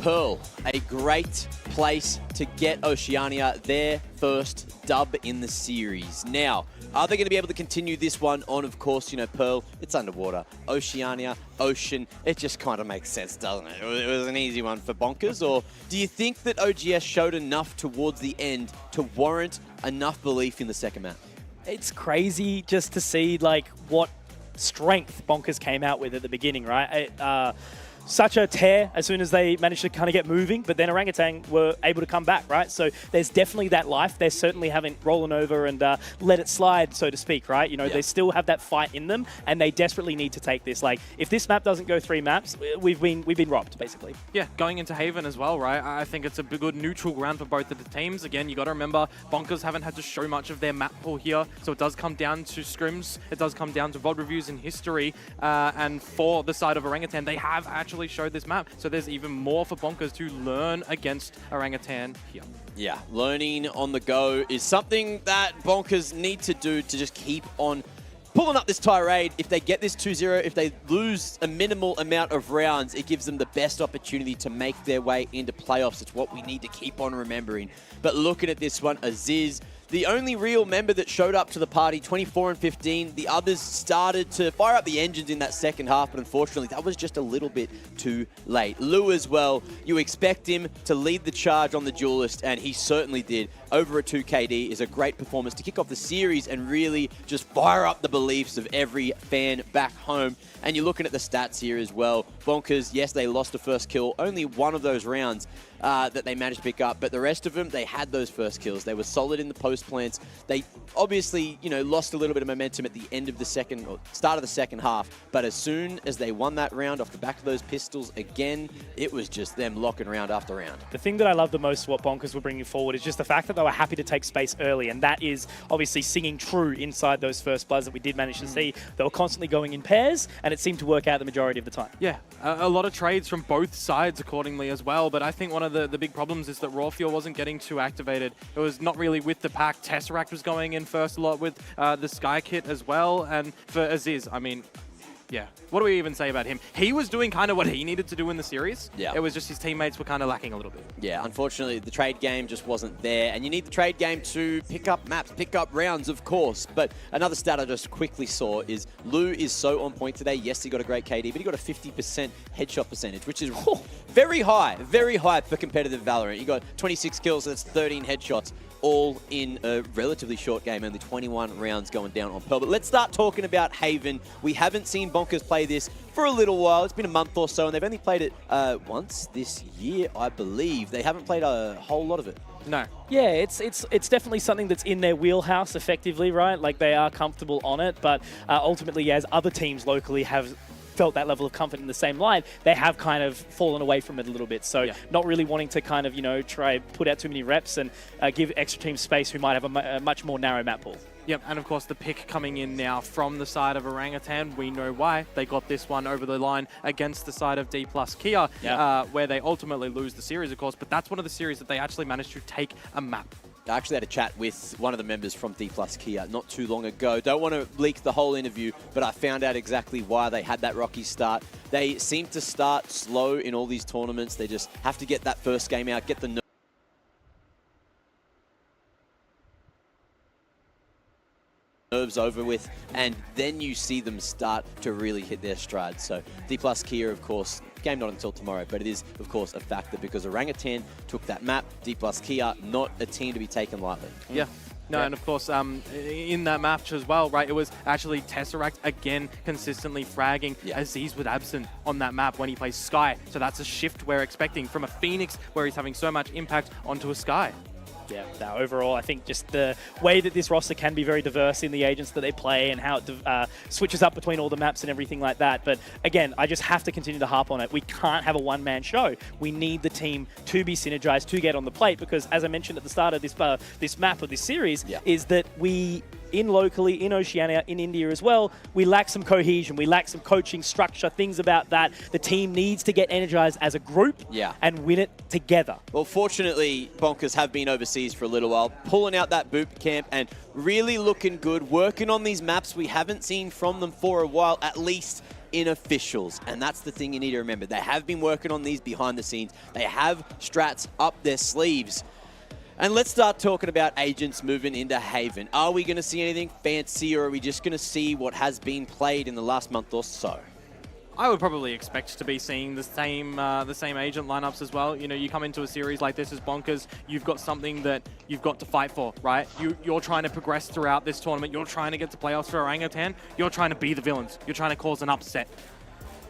Pearl, a great place to get Oceania their first dub in the series. Now, are they going to be able to continue this one on? Of course, you know, Pearl, it's underwater. Oceania, ocean, it just kind of makes sense, doesn't it? It was an easy one for Bonkers. Or do you think that OGS showed enough towards the end to warrant enough belief in the second map? It's crazy just to see like what strength Bonkers came out with at the beginning, right? Such a tear as soon as they managed to kind of get moving, but then Orangutan were able to come back, right? So there's definitely that life. They certainly haven't rollen over and let it slide, so to speak, right? You know, they still have that fight in them, and they desperately need to take this. Like, if this map doesn't go 3 maps, we've been robbed, basically. Yeah, going into Haven as well, right? I think it's a good neutral ground for both of the teams. Again, you got to remember, Bonkers haven't had to show much of their map pool here, so it does come down to scrims. It does come down to VOD reviews and history, and for the side of Orangutan, they have actually showed this map, so there's even more for Bonkers to learn against Orangutan here. Yeah, learning on the go is something that Bonkers need to do to just keep on pulling up this tirade. If they get this 2-0, if they lose a minimal amount of rounds, it gives them the best opportunity to make their way into playoffs. It's what we need to keep on remembering. But looking at this one, Aziz, the only real member that showed up to the party, 24 and 15. The others started to fire up the engines in that second half, but unfortunately, that was just a little bit too late. Lou as well, you expect him to lead the charge on the Duelist, and he certainly did. Over a 2 KD is a great performance to kick off the series and really just fire up the beliefs of every fan back home. And you're looking at the stats here as well. Bonkers, yes, they lost the first kill. Only one of those rounds that they managed to pick up, but the rest of them, they had those first kills. They were solid in the post plants. They obviously, you know, lost a little bit of momentum at the end of the second, or start of the second half, but as soon as they won that round off the back of those pistols again, it was just them locking round after round. The thing that I love the most, what Bonkers were bringing forward, is just the fact that they were happy to take space early, and that is obviously singing true inside those first bloods that we did manage to see. They were constantly going in pairs, and it seemed to work out the majority of the time. Yeah, a lot of trades from both sides accordingly as well, but I think one of the big problems is that Raw Fuel wasn't getting too activated. It was not really with the pack. Tesseract was going in first a lot with the Sky Kit as well, and for Aziz, I mean, yeah, what do we even say about him? He was doing kind of what he needed to do in the series. Yeah. It was just his teammates were kind of lacking a little bit. Yeah, unfortunately, the trade game just wasn't there. And you need the trade game to pick up maps, pick up rounds, of course. But another stat I just quickly saw is Lou is so on point today. Yes, he got a great KD, but he got a 50% headshot percentage, which is very high for competitive Valorant. He got 26 kills, so that's 13 headshots, all in a relatively short game, only 21 rounds going down on Pearl. But let's start talking about Haven. We haven't seen Bonkers play this for a little while. It's been a month or so, and they've only played it once this year, I believe. They haven't played a whole lot of it. No, Yeah, it's definitely something that's in their wheelhouse effectively, right? Like they are comfortable on it, but ultimately as other teams locally have felt that level of comfort in the same line, they have kind of fallen away from it a little bit. So not really wanting to kind of, you know, try put out too many reps and give extra teams space who might have a much more narrow map pool. Yep, and of course the pick coming in now from the side of Orangutan. We know why. They got this one over the line against the side of D+ Kia, where they ultimately lose the series, of course, but that's one of the series that they actually managed to take a map. I actually had a chat with one of the members from D+ Kia not too long ago. Don't want to leak the whole interview, but I found out exactly why they had that rocky start. They seem to start slow in all these tournaments. They just have to get that first game out, get the nerves over with, and then you see them start to really hit their stride. So D+ Kia, of course, game not until tomorrow, but it is, of course, a factor because Orangutan took that map. D+ Kia, not a team to be taken lightly. Yeah. No, and of course, in that match as well, right, it was actually Tesseract again consistently fragging. Aziz was absent on that map when he plays Sky. So that's a shift we're expecting from a Phoenix where he's having so much impact onto a Sky. Yeah, no, overall, I think just the way that this roster can be very diverse in the agents that they play and how it switches up between all the maps and everything like that. But again, I just have to continue to harp on it. We can't have a one-man show. We need the team to be synergized, to get on the plate, because as I mentioned at the start of this map or this series, is that we locally, in Oceania, in India as well, we lack some cohesion, we lack some coaching structure, things about that. The team needs to get energized as a group and win it together. Well, fortunately, Bonkers have been overseas for a little while, pulling out that boot camp and really looking good, working on these maps we haven't seen from them for a while, at least in officials. And that's the thing you need to remember. They have been working on these behind the scenes. They have strats up their sleeves. And let's start talking about agents moving into Haven. Are we going to see anything fancy, or are we just going to see what has been played in the last month or so? I would probably expect to be seeing the same agent lineups as well. You know, you come into a series like this as Bonkers, you've got something that you've got to fight for, right? You're trying to progress throughout this tournament. You're trying to get to playoffs for Orangutan. You're trying to be the villains. You're trying to cause an upset.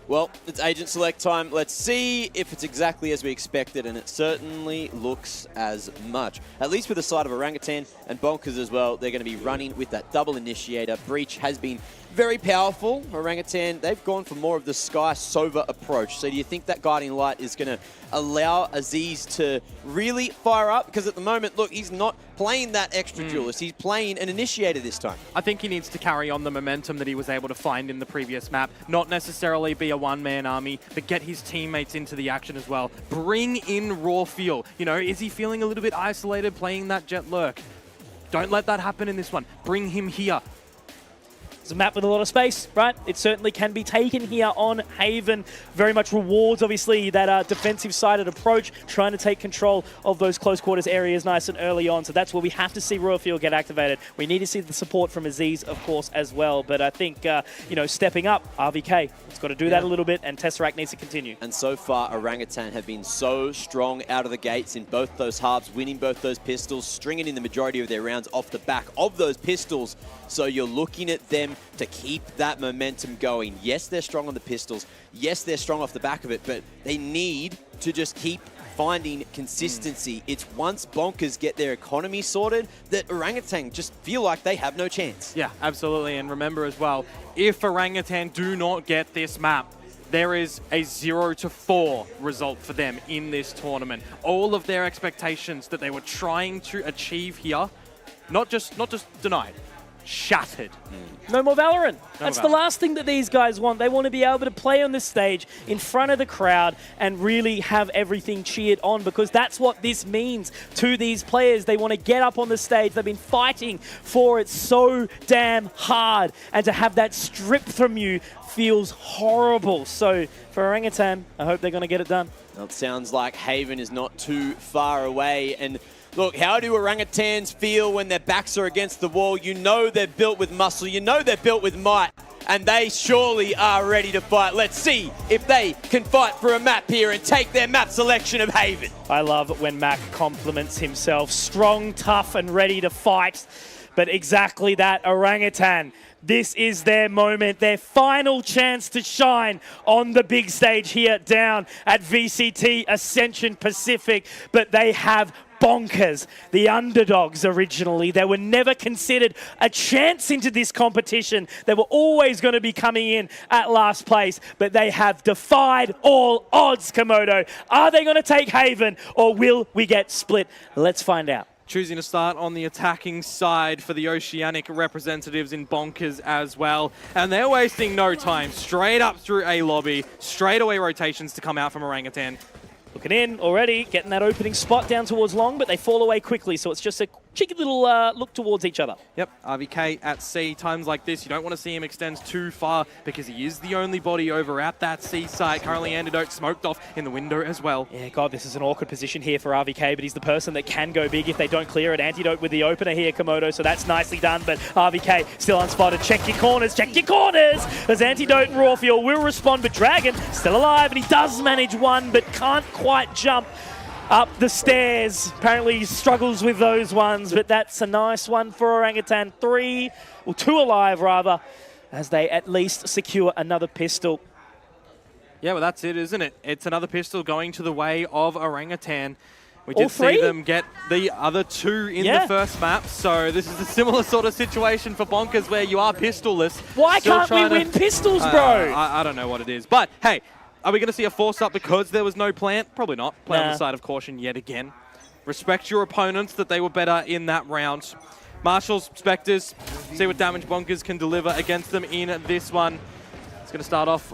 Well, it's agent select time. Let's see if it's exactly as we expected, and it certainly looks as much. At least with the side of Orangutan and Bonkers as well, they're going to be running with that double initiator. Breach has been very powerful. Orangutan, they've gone for more of the Sky Sova approach. So do you think that Guiding Light is going to allow Aziz to really fire up? Because at the moment, look, he's not playing that extra duelist. He's playing an initiator this time. I think he needs to carry on the momentum that he was able to find in the previous map. Not necessarily be a one-man army, but get his teammates into the action as well. Bring in raw feel. You know, is he feeling a little bit isolated playing that Jet Lurk? Don't let that happen in this one. Bring him here. It's a map with a lot of space, right? It certainly can be taken here on Haven. Very much rewards, obviously, that defensive-sided approach, trying to take control of those close quarters areas nice and early on. So that's where we have to see Royal Field get activated. We need to see the support from Aziz, of course, as well. But I think, you know, stepping up, RVK, it's got to do that a little bit, and Tesseract needs to continue. And so far, Orangutan have been so strong out of the gates in both those halves, winning both those pistols, stringing in the majority of their rounds off the back of those pistols. So you're looking at them to keep that momentum going. Yes, they're strong on the pistols. Yes, they're strong off the back of it, but they need to just keep finding consistency. It's once Bonkers get their economy sorted that Orangutan just feel like they have no chance. Yeah, absolutely. And remember as well, if Orangutan do not get this map, there is a 0-4 result for them in this tournament. All of their expectations that they were trying to achieve here, not just denied, shattered. No more Valorant. That's the last thing that these guys want. They want to be able to play on this stage in front of the crowd and really have everything cheered on, because that's what this means to these players. They want to get up on the stage. They've been fighting for it so damn hard, and to have that stripped from you feels horrible. So for Orangutan, I hope they're going to get it done. Well, it sounds like Haven is not too far away, and look, how do orangutans feel when their backs are against the wall? You know they're built with muscle. You know they're built with might. And they surely are ready to fight. Let's see if they can fight for a map here and take their map selection of Haven. I love when Mac compliments himself. Strong, tough, and ready to fight. But exactly that, Orangutan. This is their moment, their final chance to shine on the big stage here down at VCT Ascension Pacific. But they have Bonkers, the underdogs originally. They were never considered a chance into this competition. They were always going to be coming in at last place, but they have defied all odds, Komodo. Are they going to take Haven, or will we get split? Let's find out. Choosing to start on the attacking side for the Oceanic representatives in Bonkers as well. And they're wasting no time. Straight up through A lobby, straight away rotations to come out from Orangutan. Looking in already, getting that opening spot down towards long, but they fall away quickly, so it's just a cheeky little look towards each other. Yep, RVK at C. Times like this, you don't want to see him extend too far because he is the only body over at that C site. Currently Antidote smoked off in the window as well. Yeah, God, this is an awkward position here for RVK, but he's the person that can go big if they don't clear it. Antidote with the opener here, Komodo, so that's nicely done, but RVK still unspotted. Check your corners, as Antidote and Rawfield will respond, but Dragon still alive, and he does manage one, but can't quite jump up the stairs. Apparently he struggles with those ones, but that's a nice one for Orangutan. 2 alive rather, as they at least secure another pistol. Yeah, well that's it, isn't it? It's another pistol going to the way of Orangutan. We All did three? see them get the other 2 in the first map, so this is a similar sort of situation for Bonkers where you are pistolless. Why can't we win pistols, bro? I don't know what it is, but hey, are we going to see a force up because there was no plant? Probably not. Play on the side of caution yet again. Respect your opponents that they were better in that round. Marshals, Spectres, see what damage Bonkers can deliver against them in this one. It's going to start off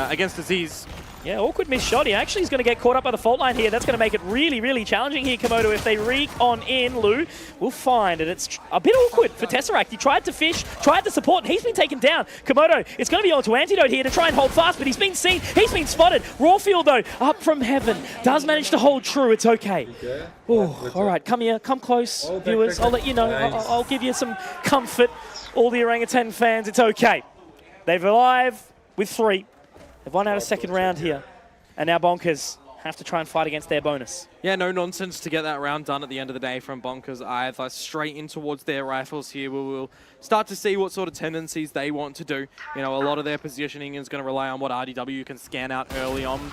against Aziz. Yeah, awkward missed shot. He actually is going to get caught up by the fault line here. That's going to make it really, really challenging here, Komodo. If they recon in, Lou will find it. It's a bit awkward for Tesseract. He tried to fish, tried to support, and he's been taken down. Komodo, it's going to be onto Antidote here to try and hold fast, but he's been seen. He's been spotted. Rawfield, though, up from heaven, does manage to hold true. It's okay. Ooh, all right, come here. Come close, viewers. I'll let you know. I'll give you some comfort. All the Orangutan fans, it's okay. They're alive with 3. They've won out a second round here. And now Bonkers have to try and fight against their bonus. Yeah, no nonsense to get that round done at the end of the day from Bonkers either. Straight in towards their rifles here. We'll start to see what sort of tendencies they want to do. You know, a lot of their positioning is going to rely on what RDW can scan out early on.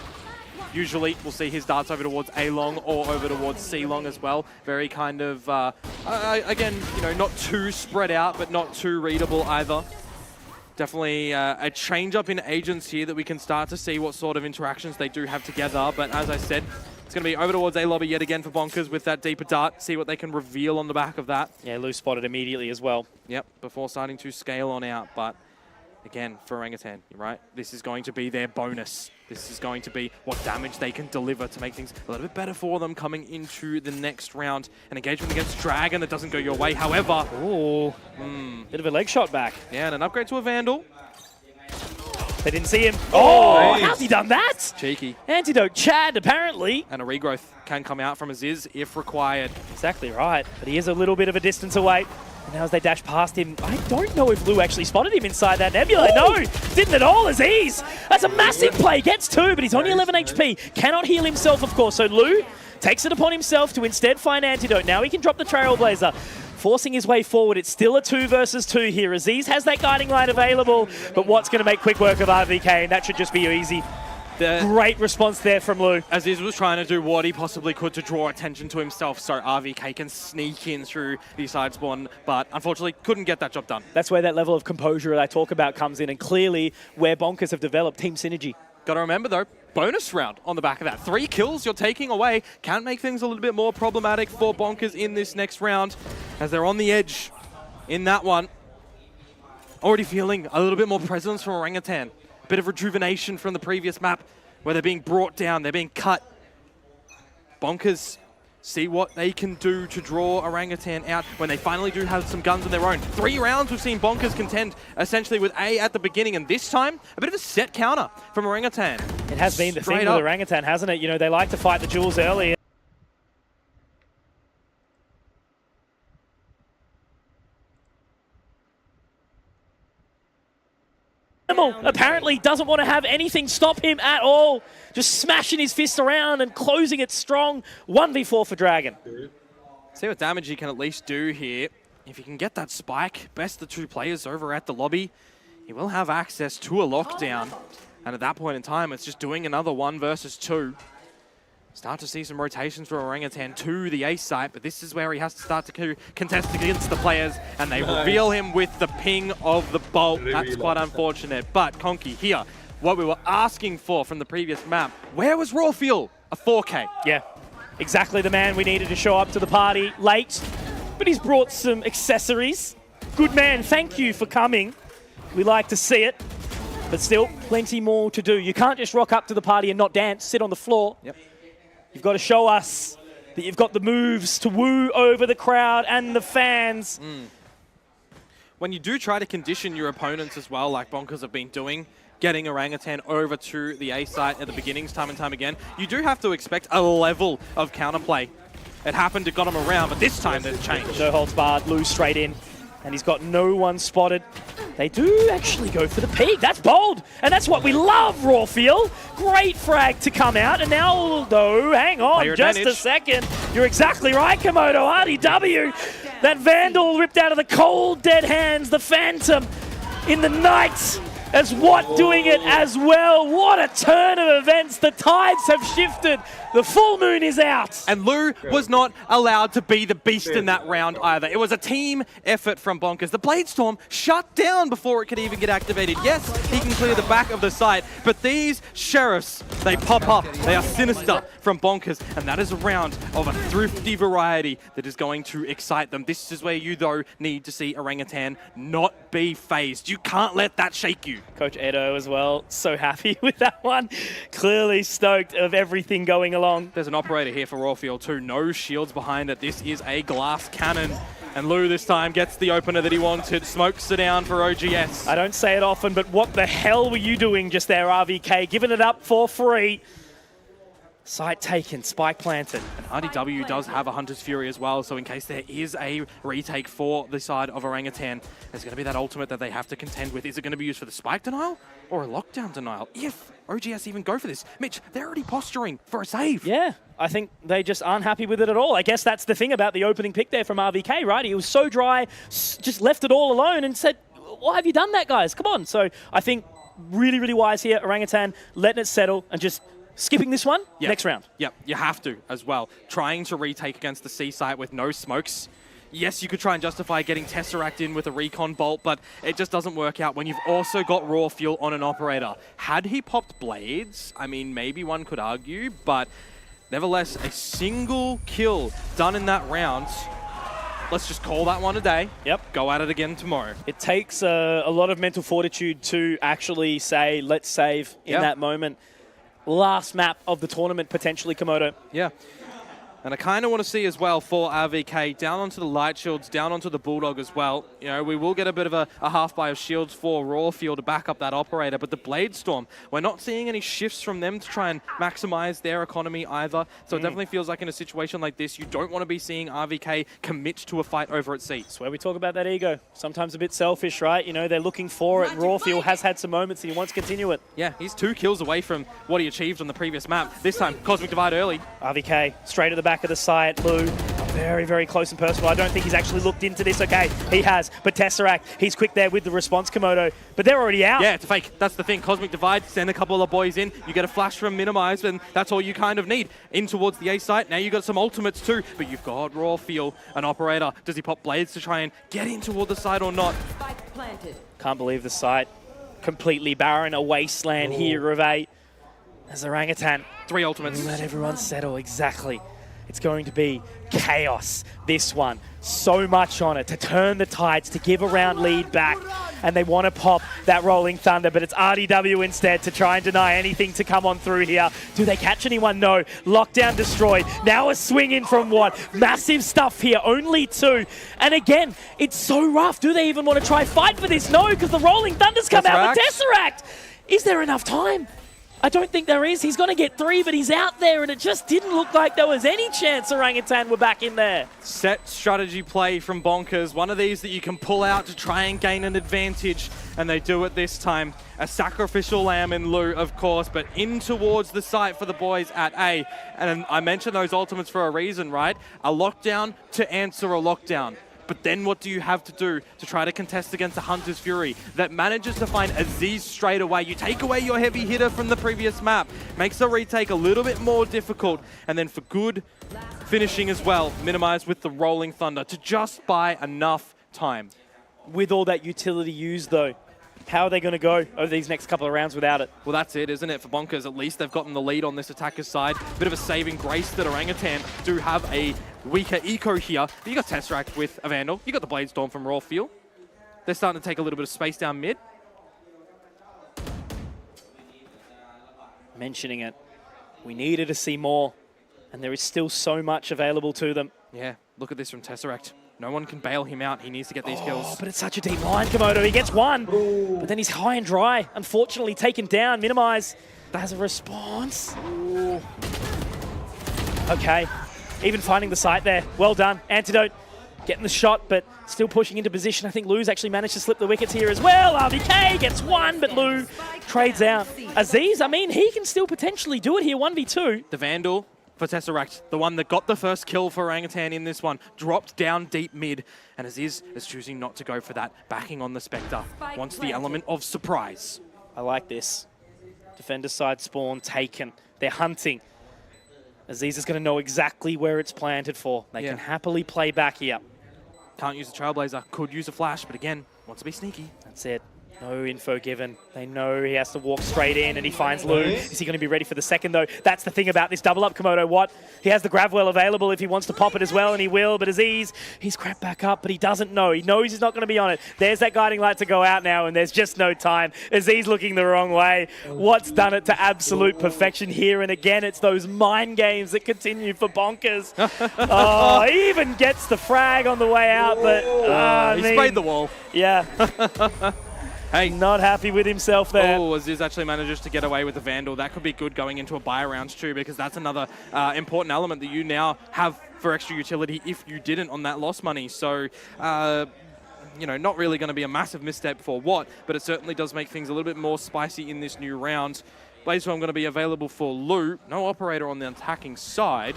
Usually, we'll see his darts over towards A-long or over towards C-long as well. Very kind of, again, you know, not too spread out, but not too readable either. Definitely a change-up in agents here that we can start to see what sort of interactions they do have together. But as I said, it's going to be over towards A-lobby yet again for Bonkers with that deeper dart. See what they can reveal on the back of that. Yeah, Lou spotted immediately as well. Yep, before starting to scale on out. But again, for Orangutan, right? This is going to be their bonus. This is going to be what damage they can deliver to make things a little bit better for them coming into the next round. An engagement against Dragon that doesn't go your way, however. Ooh, bit of a leg shot back. Yeah, and an upgrade to a Vandal. They didn't see him. Oh, nice. how's he done that? Cheeky. Antidote Chad, apparently. And a regrowth can come out from Aziz if required. Exactly right, but he is a little bit of a distance away. And now as they dash past him, I don't know if Lou actually spotted him inside that nebula. No, didn't at all. Aziz, that's a massive play. Gets 2, but he's only 11 HP. Cannot heal himself, of course. So Lou takes it upon himself to instead find Antidote. Now he can drop the Trailblazer, forcing his way forward. It's still a 2 versus 2 here. Aziz has that guiding light available, but what's going to make quick work of RVK, and that should just be easy. Great response there from Lou. Aziz was trying to do what he possibly could to draw attention to himself so RVK can sneak in through the side spawn, but unfortunately couldn't get that job done. That's where that level of composure that I talk about comes in, and clearly where Bonkers have developed team synergy. Got to remember though, bonus round on the back of that. 3 kills you're taking away can make things a little bit more problematic for Bonkers in this next round as they're on the edge in that one. Already feeling a little bit more presence from Orangutan. Bit of rejuvenation from the previous map where they're being brought down, they're being cut. Bonkers see what they can do to draw Orangutan out when they finally do have some guns of their own. 3 rounds we've seen Bonkers contend essentially with A at the beginning, and this time a bit of a set counter from Orangutan. It has been the thing with up. Orangutan, hasn't it? You know, they like to fight the duels early. Apparently doesn't want to have anything stop him at all. Just smashing his fist around and closing it strong. 1v4 for Dragon. See what damage he can at least do here. If he can get that spike, best the 2 players over at the lobby, he will have access to a lockdown. And at that point in time, it's just doing another 1 versus 2. start to see some rotations from Orangutan to the ace site, but this is where he has to start to contest against the players, and they reveal him with the ping of the bolt. That's quite unfortunate. But Conky here, what we were asking for from the previous map, where was Raw Fuel? A 4K. Yeah, exactly the man we needed to show up to the party late, but he's brought some accessories. Good man, thank you for coming. We like to see it, but still plenty more to do. You can't just rock up to the party and not dance, sit on the floor. Yep. You've got to show us that you've got the moves to woo over the crowd and the fans. When you do try to condition your opponents as well, like Bonkers have been doing, getting Orangutan over to the A site at the beginnings time and time again, you do have to expect a level of counterplay. It happened, it got him around, but this time there's change. No holds barred, lose straight in, and he's got no one spotted. They do actually go for the peak. That's bold, and that's what we love, Rawfield. Great frag to come out, and now, though, hang on Player just advantage. a second. You're exactly right, Komodo. RDW, that Vandal ripped out of the cold, dead hands, the Phantom in the night. As Watt doing it as well. What a turn of events. The tides have shifted. The full moon is out. And Lou was not allowed to be the beast in that round either. It was a team effort from Bonkers. The Blade Storm shut down before it could even get activated. Yes, he can clear the back of the site, but these Sheriffs, they pop up. They are sinister from Bonkers, and that is a round of a thrifty variety that is going to excite them. This is where you, though, need to see Orangutan not be phased. You can't let that shake you. Coach Edo as well, so happy with that one. Clearly stoked of everything going along. There's an operator here for Rawfield too. No shields behind it. This is a glass cannon. And Lou this time gets the opener that he wanted. Smokes it down for OGS. I don't say it often, but what the hell were you doing just there, RVK? Giving it up for free. Site taken, spike planted. And RDW does have a Hunter's Fury as well, so in case there is a retake for the side of Orangutan, there's going to be that ultimate that they have to contend with. Is it going to be used for the spike denial or a lockdown denial? If OGS even go for this. Mitch, they're already posturing for a save. Yeah, I think they just aren't happy with it at all. I guess that's the thing about the opening pick there from RVK, right? He was so dry, just left it all alone and said, why have you done that, guys? Come on. So I think really, really wise here. Orangutan letting it settle and just skipping this one, next round. Yep, you have to as well. Trying to retake against the C site with no smokes. Yes, you could try and justify getting Tesseract in with a recon bolt, but it just doesn't work out when you've also got raw fuel on an operator. Had he popped blades, I mean, maybe one could argue, but nevertheless, a single kill done in that round. Let's just call that one a day. Yep. Go at it again tomorrow. It takes a lot of mental fortitude to actually say, let's save in that moment. Last map of the tournament, potentially, Komodo. Yeah. And I kind of want to see as well for RVK, down onto the Light Shields, down onto the Bulldog as well. You know, we will get a bit of a half buy of shields for Rawfield to back up that operator, but the Blade Storm, we're not seeing any shifts from them to try and maximize their economy either. So it definitely feels like in a situation like this, you don't want to be seeing RVK commit to a fight over at C. That's where we talk about that ego. Sometimes a bit selfish, right? You know, they're looking for it, and Rawfield has had some moments and he wants to continue it. Yeah, he's 2 kills away from what he achieved on the previous map. This time, Cosmic Divide early. RVK, straight at the back of the site. Lou, very, very close and personal. I don't think he's actually looked into this. Okay, he has. But Tesseract, he's quick there with the response, Komodo. But they're already out. Yeah, it's a fake. That's the thing. Cosmic Divide, send a couple of boys in. You get a flash from Minimize, and that's all you kind of need. In towards the A site. Now you've got some ultimates too, but you've got Rawfield, an operator. Does he pop blades to try and get in toward the side or not? Spike planted. Can't believe the site. Completely barren, a wasteland here of 8. There's Orangutan. 3 ultimates. Let everyone settle, exactly. It's going to be chaos, this one. So much on it to turn the tides, to give a round lead back. And they want to pop that Rolling Thunder, but it's RDW instead to try and deny anything to come on through here. Do they catch anyone? No. Lockdown destroyed. Now a swing in from Watt. Massive stuff here, only 2. And again, it's so rough. Do they even want to try fight for this? No, because the Rolling Thunder's come out with Tesseract. Is there enough time? I don't think there is. He's going to get 3, but he's out there, and it just didn't look like there was any chance Orangutan were back in there. Set strategy play from Bonkers. One of these that you can pull out to try and gain an advantage, and they do it this time. A sacrificial lamb in Lou, of course, but in towards the site for the boys at A. And I mentioned those ultimates for a reason, right? A lockdown to answer a lockdown. But then what do you have to do to try to contest against the Hunter's Fury that manages to find Aziz straight away? You take away your heavy hitter from the previous map, makes the retake a little bit more difficult, and then for good finishing as well, minimized with the Rolling Thunder to just buy enough time. With all that utility used though, how are they going to go over these next couple of rounds without it? Well, that's it, isn't it? For Bonkers, at least they've gotten the lead on this attacker's side. Bit of a saving grace that Orangutan do have a weaker eco here. But you got Tesseract with a Vandal. You got the Blade Storm from Raw Fuel. They're starting to take a little bit of space down mid. Mentioning it, we needed to see more, and there is still so much available to them. Yeah, look at this from Tesseract. No one can bail him out. He needs to get these kills. But it's such a deep line, Komodo. He gets one, but then he's high and dry. Unfortunately, taken down. Minimize. That's a response. Ooh. Okay. Even finding the site there. Well done. Antidote getting the shot, but still pushing into position. I think Lou's actually managed to slip the wickets here as well. RVK gets one, but Lou trades out. Aziz, I mean, he can still potentially do it here, 1v2. The Vandal for Tesseract, the one that got the first kill for Orangutan in this one, dropped down deep mid, and Aziz is choosing not to go for that, backing on the Spectre. Wants the element of surprise. I like this. Defender side spawn taken. They're hunting. Aziz is going to know exactly where it's planted for. They can happily play back here. Can't use a Trailblazer, could use a flash, but again, wants to be sneaky. That's it. No info given. They know he has to walk straight in, and he finds Lou. Is he going to be ready for the second, though? That's the thing about this double up, Komodo. What? He has the Gravwell available if he wants to pop it as well, and he will. But Aziz, he's crept back up, but he doesn't know. He knows he's not going to be on it. There's that guiding light to go out now, and there's just no time. Aziz looking the wrong way. What's done it to absolute perfection here? And again, it's those mind games that continue for Bonkers. Oh, he even gets the frag on the way out, but he sprayed the wall. Yeah. Hey, not happy with himself there. Oh, Aziz actually manages to get away with the Vandal. That could be good going into a buy round too, because that's another important element that you now have for extra utility if you didn't on that loss money. So, you know, not really going to be a massive misstep for Watt, but it certainly does make things a little bit more spicy in this new round. Blaze Storm going to be available for Lou. No operator on the attacking side.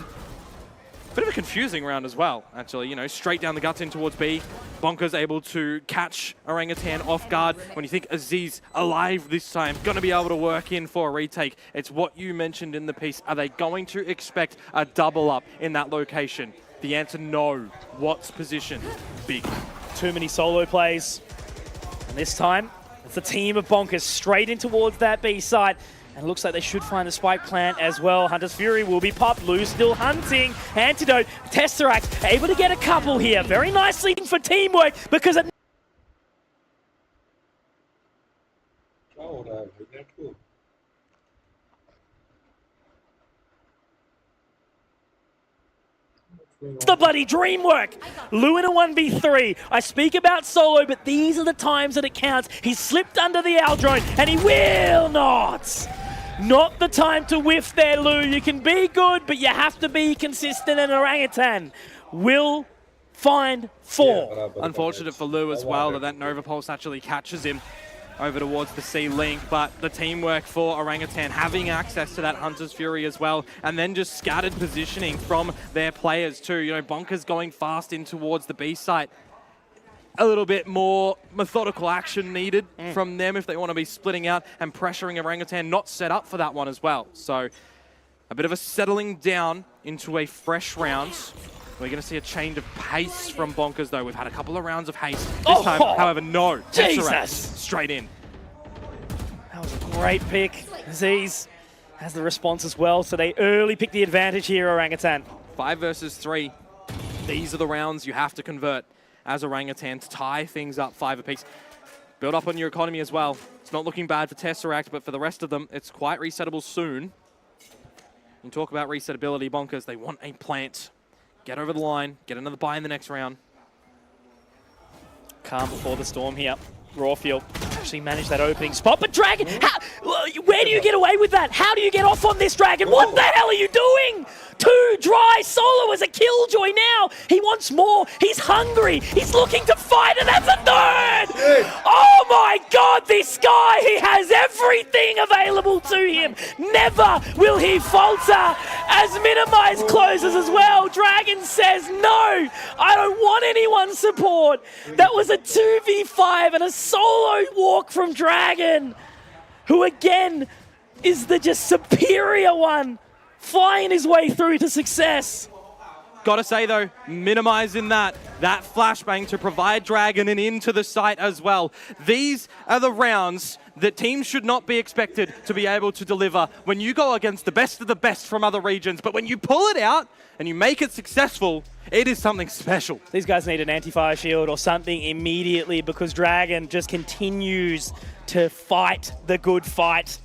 Bit of a confusing round as well, actually. You know, straight down the guts in towards B. Bonkers able to catch Orangutan off guard. When you think Aziz alive this time, going to be able to work in for a retake. It's what you mentioned in the piece. Are they going to expect a double up in that location? The answer, no. Watt's position? Big. Too many solo plays. And this time, it's a team of Bonkers straight in towards that B side. And it looks like they should find the spike plant as well. Hunter's Fury will be popped. Lou's still hunting. Antidote. Tesseract able to get a couple here. Very nicely for teamwork because it... It's the bloody dream work. Lou in a 1v3. I speak about solo, but these are the times that it counts. He's slipped under the Aldrone, and he will not. Not the time to whiff there, Lou. You can be good, but you have to be consistent, and Orangutan will find 4. Unfortunate for Lou as well that Nova Pulse actually catches him over towards the C-Link, but the teamwork for Orangutan having access to that Hunter's Fury as well, and then just scattered positioning from their players too. You know, Bonkers going fast in towards the B site. A little bit more methodical action needed from them if they want to be splitting out and pressuring Orangutan, not set up for that one as well. So a bit of a settling down into a fresh round. We're going to see a change of pace from Bonkers, though. We've had a couple of rounds of haste. This time, however, no. Jesus! Straight in. That was a great pick. Aziz has the response as well, so they early pick the advantage here, Orangutan. 5 versus 3. These are the rounds you have to convert as Orangutan to tie things up 5 apiece. Build up on your economy as well. It's not looking bad for Tesseract, but for the rest of them, it's quite resettable soon. You talk about resettability, Bonkers. They want a plant. Get over the line, get another buy in the next round. Calm before the storm here. Rawfield actually managed that opening spot, but Dragon, where do you get away with that? How do you get off on this, Dragon? What the hell are you doing? Too dry. Solo is a killjoy now. He wants more. He's hungry. He's looking to fight, and that's a third. Oh my God, this this guy, he has everything available to him. Never will he falter as Minimize closes as well. Dragon says, no, I don't want anyone's support. That was a 2v5 and a solo walk from Dragon, who again is the just superior one, flying his way through to success. Gotta say though, minimizing that flashbang to provide Dragon and into the site as well. These are the rounds that teams should not be expected to be able to deliver when you go against the best of the best from other regions. But when you pull it out and you make it successful, it is something special. These guys need an anti-fire shield or something immediately, because Dragon just continues to fight the good fight.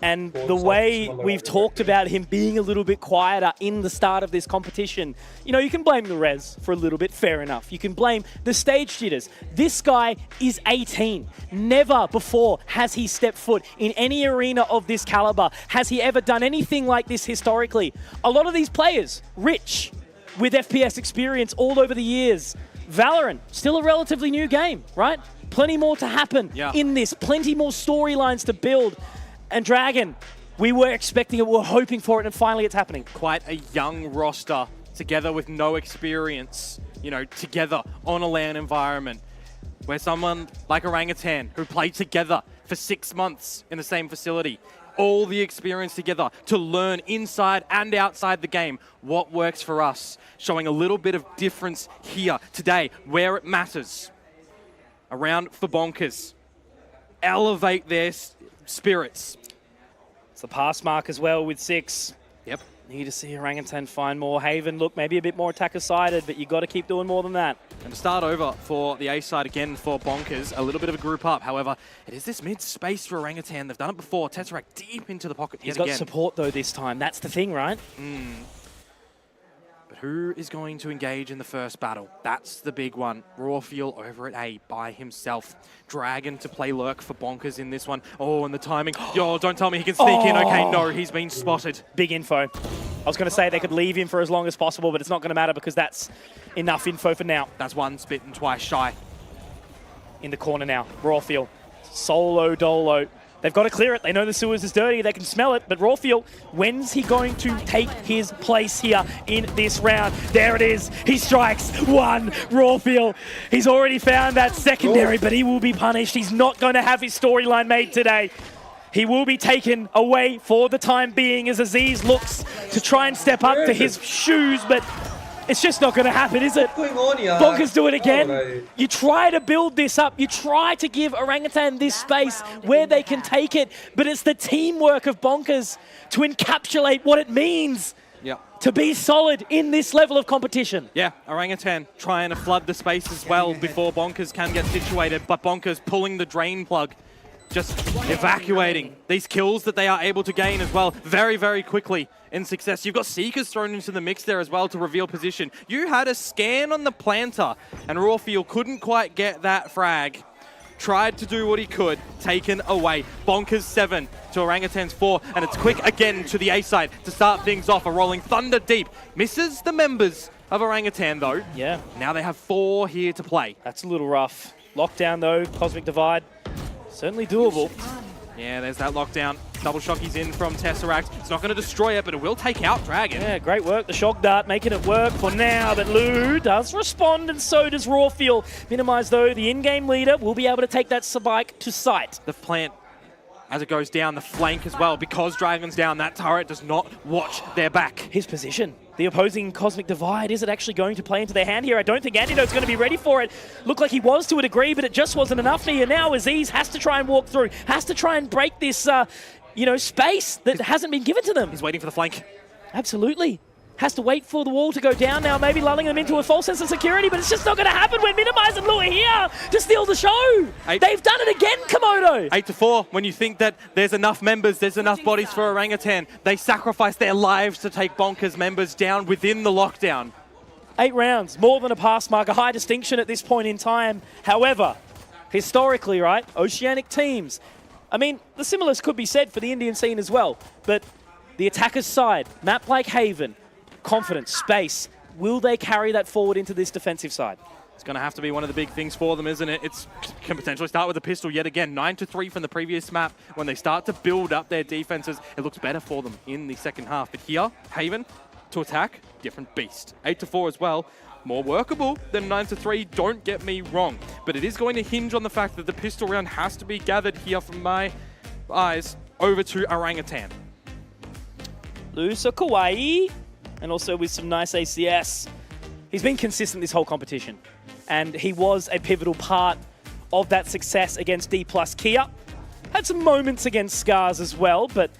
And the way we've talked about him being a little bit quieter in the start of this competition, you know, you can blame the res for a little bit, fair enough. You can blame the stage jitters. This guy is 18. Never before has he stepped foot in any arena of this caliber. Has he ever done anything like this historically? A lot of these players, rich with FPS experience all over the years. Valorant, still a relatively new game, right? Plenty more to happen in this, plenty more storylines to build. And Dragon, we were expecting it, we were hoping for it, and finally it's happening. Quite a young roster, together with no experience, you know, together on a LAN environment, where someone like Orangutan, who played together for 6 months in the same facility, all the experience together to learn inside and outside the game what works for us, showing a little bit of difference here today, where it matters. Around for Bonkers. Elevate their spirits. It's the pass mark as well with 6. Yep. Need to see Orangutan find more. Haven, look, maybe a bit more attacker-sided, but you got to keep doing more than that. And to start over for the A side again for Bonkers, a little bit of a group up. However, it is this mid-space for Orangutan. They've done it before. Tesseract deep into the pocket He's yet again. got support, though, this time. That's the thing, right? But who is going to engage in the first battle? That's the big one. Rawfield over at A by himself. Dragon to play Lurk for Bonkers in this one. Oh, and the timing. Yo, don't tell me he can sneak in. Okay, no, he's been spotted. Big info. I was going to say they could leave him for as long as possible, but it's not going to matter because that's enough info for now. That's one spit and twice shy. In the corner now, Rawfield. Solo Dolo. They've got to clear it. They know the sewers is dirty. They can smell it. But Rawfield, when's he going to take his place here in this round? There it is. He strikes one. Rawfield. He's already found that secondary, but he will be punished. He's not going to have his storyline made today. He will be taken away for the time being as Aziz looks to try and step up to his shoes, but it's just not going to happen, is it? Bonkers do it again. You try to build this up. You try to give Orangutan this space where they can take it, but it's the teamwork of Bonkers to encapsulate what it means to be solid in this level of competition. Yeah, Orangutan trying to flood the space as well before Bonkers can get situated, but Bonkers pulling the drain plug, just evacuating these kills that they are able to gain as well very, very quickly in success. You've got Seekers thrown into the mix there as well to reveal position. You had a scan on the planter, and Rawfield couldn't quite get that frag. Tried to do what he could, taken away. Bonkers 7 to Orangutan's 4, and it's quick again to the A side to start things off. A rolling Thunder deep. Misses the members of Orangutan though. Yeah. Now they have 4 here to play. That's a little rough. Lockdown though, Cosmic Divide. Certainly doable. Yeah, there's that lockdown. Double shock he's in from Tesseract. It's not going to destroy it, but it will take out Dragon. Yeah, great work. The shock dart making it work for now, but Lou does respond, and so does Rawfield. Minimize, though, the in-game leader will be able to take that spike to sight. The plant, as it goes down, the flank as well. Because Dragon's down, that turret does not watch their back. His position. The opposing Cosmic Divide, is it actually going to play into their hand here? I don't think Antidote's going to be ready for it. Looked like he was to a degree, but it just wasn't enough here. Now Aziz has to try and walk through, has to try and break this, space that hasn't been given to them. He's waiting for the flank. Absolutely. Has to wait for the wall to go down now, maybe lulling them into a false sense of security, but it's just not going to happen when Minimize and Lou are here to steal the show. They've done it again, Komodo. 8-4. When you think that there's enough members, there's enough bodies for Orangutan, they sacrifice their lives to take Bonkers members down within the lockdown. 8 rounds, more than a pass mark, a high distinction at this point in time. However, historically, right, Oceanic teams, I mean, the similars could be said for the Indian scene as well, but the attacker's side, map like Haven, confidence, space, will they carry that forward into this defensive side? It's going to have to be one of the big things for them, isn't it? It can potentially start with a pistol yet again. 9-3 from the previous map. When they start to build up their defenses, it looks better for them in the second half. But here, Haven to attack, different beast. 8-4 as well. More workable than 9-3, don't get me wrong. But it is going to hinge on the fact that the pistol round has to be gathered here from my eyes over to Orangutan. Lusa Kawaii, and also with some nice ACS. He's been consistent this whole competition, and he was a pivotal part of that success against D+ Kia. Had some moments against Scars as well, but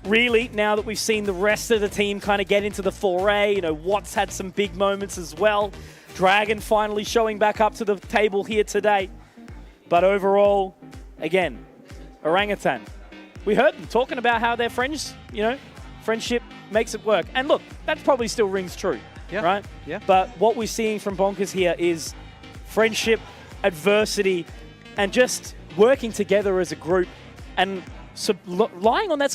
really, now that we've seen the rest of the team kind of get into the foray, you know, Watts had some big moments as well. Dragon finally showing back up to the table here today. But overall, again, Orangutan. We heard them talking about how they're friends, you know, friendship makes it work. And look, that probably still rings true, right? Yeah. But what we're seeing from Bonkers here is friendship, adversity, and just working together as a group and relying on that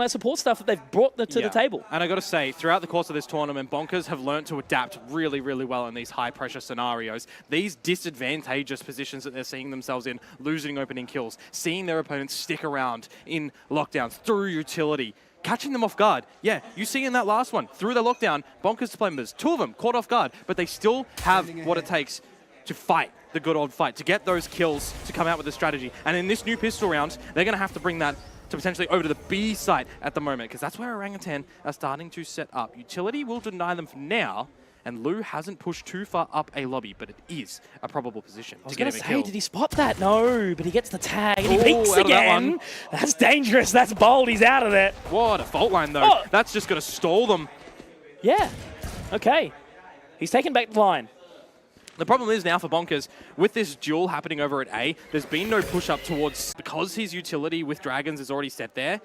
support stuff that they've brought to the table. And I got to say, throughout the course of this tournament, Bonkers have learned to adapt really, really well in these high-pressure scenarios. These disadvantageous positions that they're seeing themselves in, losing opening kills, seeing their opponents stick around in lockdowns through utility, catching them off guard. Yeah, you see in that last one, through the lockdown, Bonkers members, 2 of them caught off guard, but they still have what it takes to fight the good old fight, to get those kills, to come out with a strategy. And in this new pistol round, they're going to have to bring that to potentially over to the B site at the moment, because that's where Orangutan are starting to set up. Utility will deny them for now, and Lou hasn't pushed too far up a lobby, but it is a probable position I was to get going him to a say, kill. did he spot that? No, but he gets the tag, and he peeks out of that again. one. That's dangerous. That's bold. He's out of there. What a fault line, though. Oh. That's just going to stall them. Yeah. Okay. He's taken back the line. The problem is now for Bonkers, with this duel happening over at A, there's been no push up towards, because his utility with Dragons is already set there.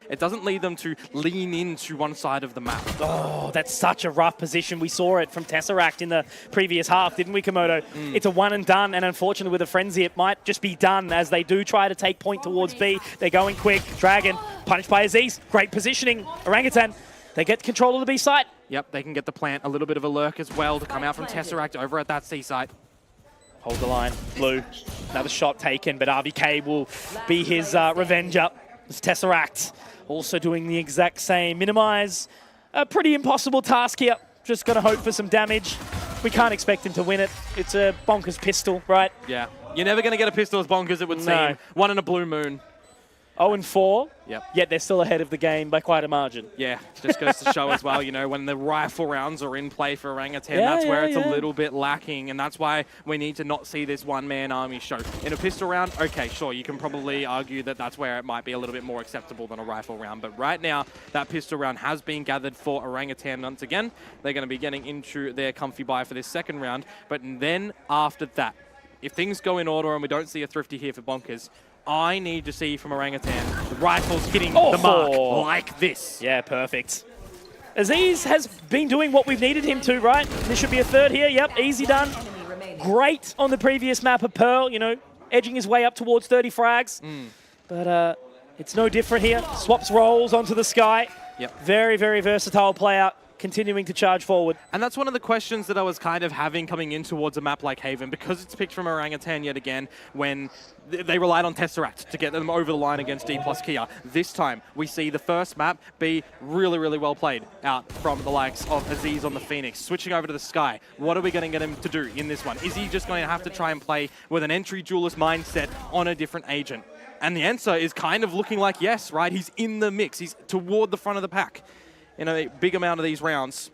It doesn't lead them to lean into one side of the map. Oh, that's such a rough position. We saw it from Tesseract in the previous half, didn't we, Komodo? It's a one and done, and unfortunately with a Frenzy, it might just be done as they do try to take point towards B. They're going quick. Dragon, punished by Aziz. Great positioning. Orangutan, they get control of the B site. Yep, they can get the plant, a little bit of a lurk as well to come out from Tesseract over at that C site. Hold the line. Blue, another shot taken, but RVK will be his revenge up. It's Tesseract also doing the exact same. Minimize, a pretty impossible task here. Just got to hope for some damage. We can't expect him to win it. It's a Bonkers pistol, right? Yeah, you're never going to get a pistol as Bonkers, it would No. seem. One in a blue moon. 0-4, Yep. yet they're still ahead of the game by quite a margin. Yeah, just goes to show as well, you know, when the rifle rounds are in play for Orangutan, Yeah, that's where yeah, it's yeah. a little bit lacking, and that's why we need to not see this one-man army show. In a pistol round, okay, sure, you can probably argue that that's where it might be a little bit more acceptable than a rifle round, but right now, that pistol round has been gathered for Orangutan once again. They're going to be getting into their comfy buy for this second round, but then after that, if things go in order and we don't see a thrifty here for Bonkers, I need to see from Orangutan the rifles hitting the mark like this. Yeah, perfect. Aziz has been doing what we've needed him to, right? This should be a third here. Yep, easy done. Great on the previous map of Pearl, you know, edging his way up towards 30 frags. But it's no different here. Swaps rolls onto the sky. Yep. Very, very versatile player, continuing to charge forward. And that's one of the questions that I was kind of having coming in towards a map like Haven, because it's picked from Orangutan yet again when they relied on Tesseract to get them over the line against D+ Kia. This time, we see the first map be really, really well played out from the likes of Aziz on the Phoenix. Switching over to the Sky, what are we going to get him to do in this one? Is he just going to have to try and play with an entry duelist mindset on a different agent? And the answer is kind of looking like yes, right? He's in the mix. He's toward the front of the pack in a big amount of these rounds.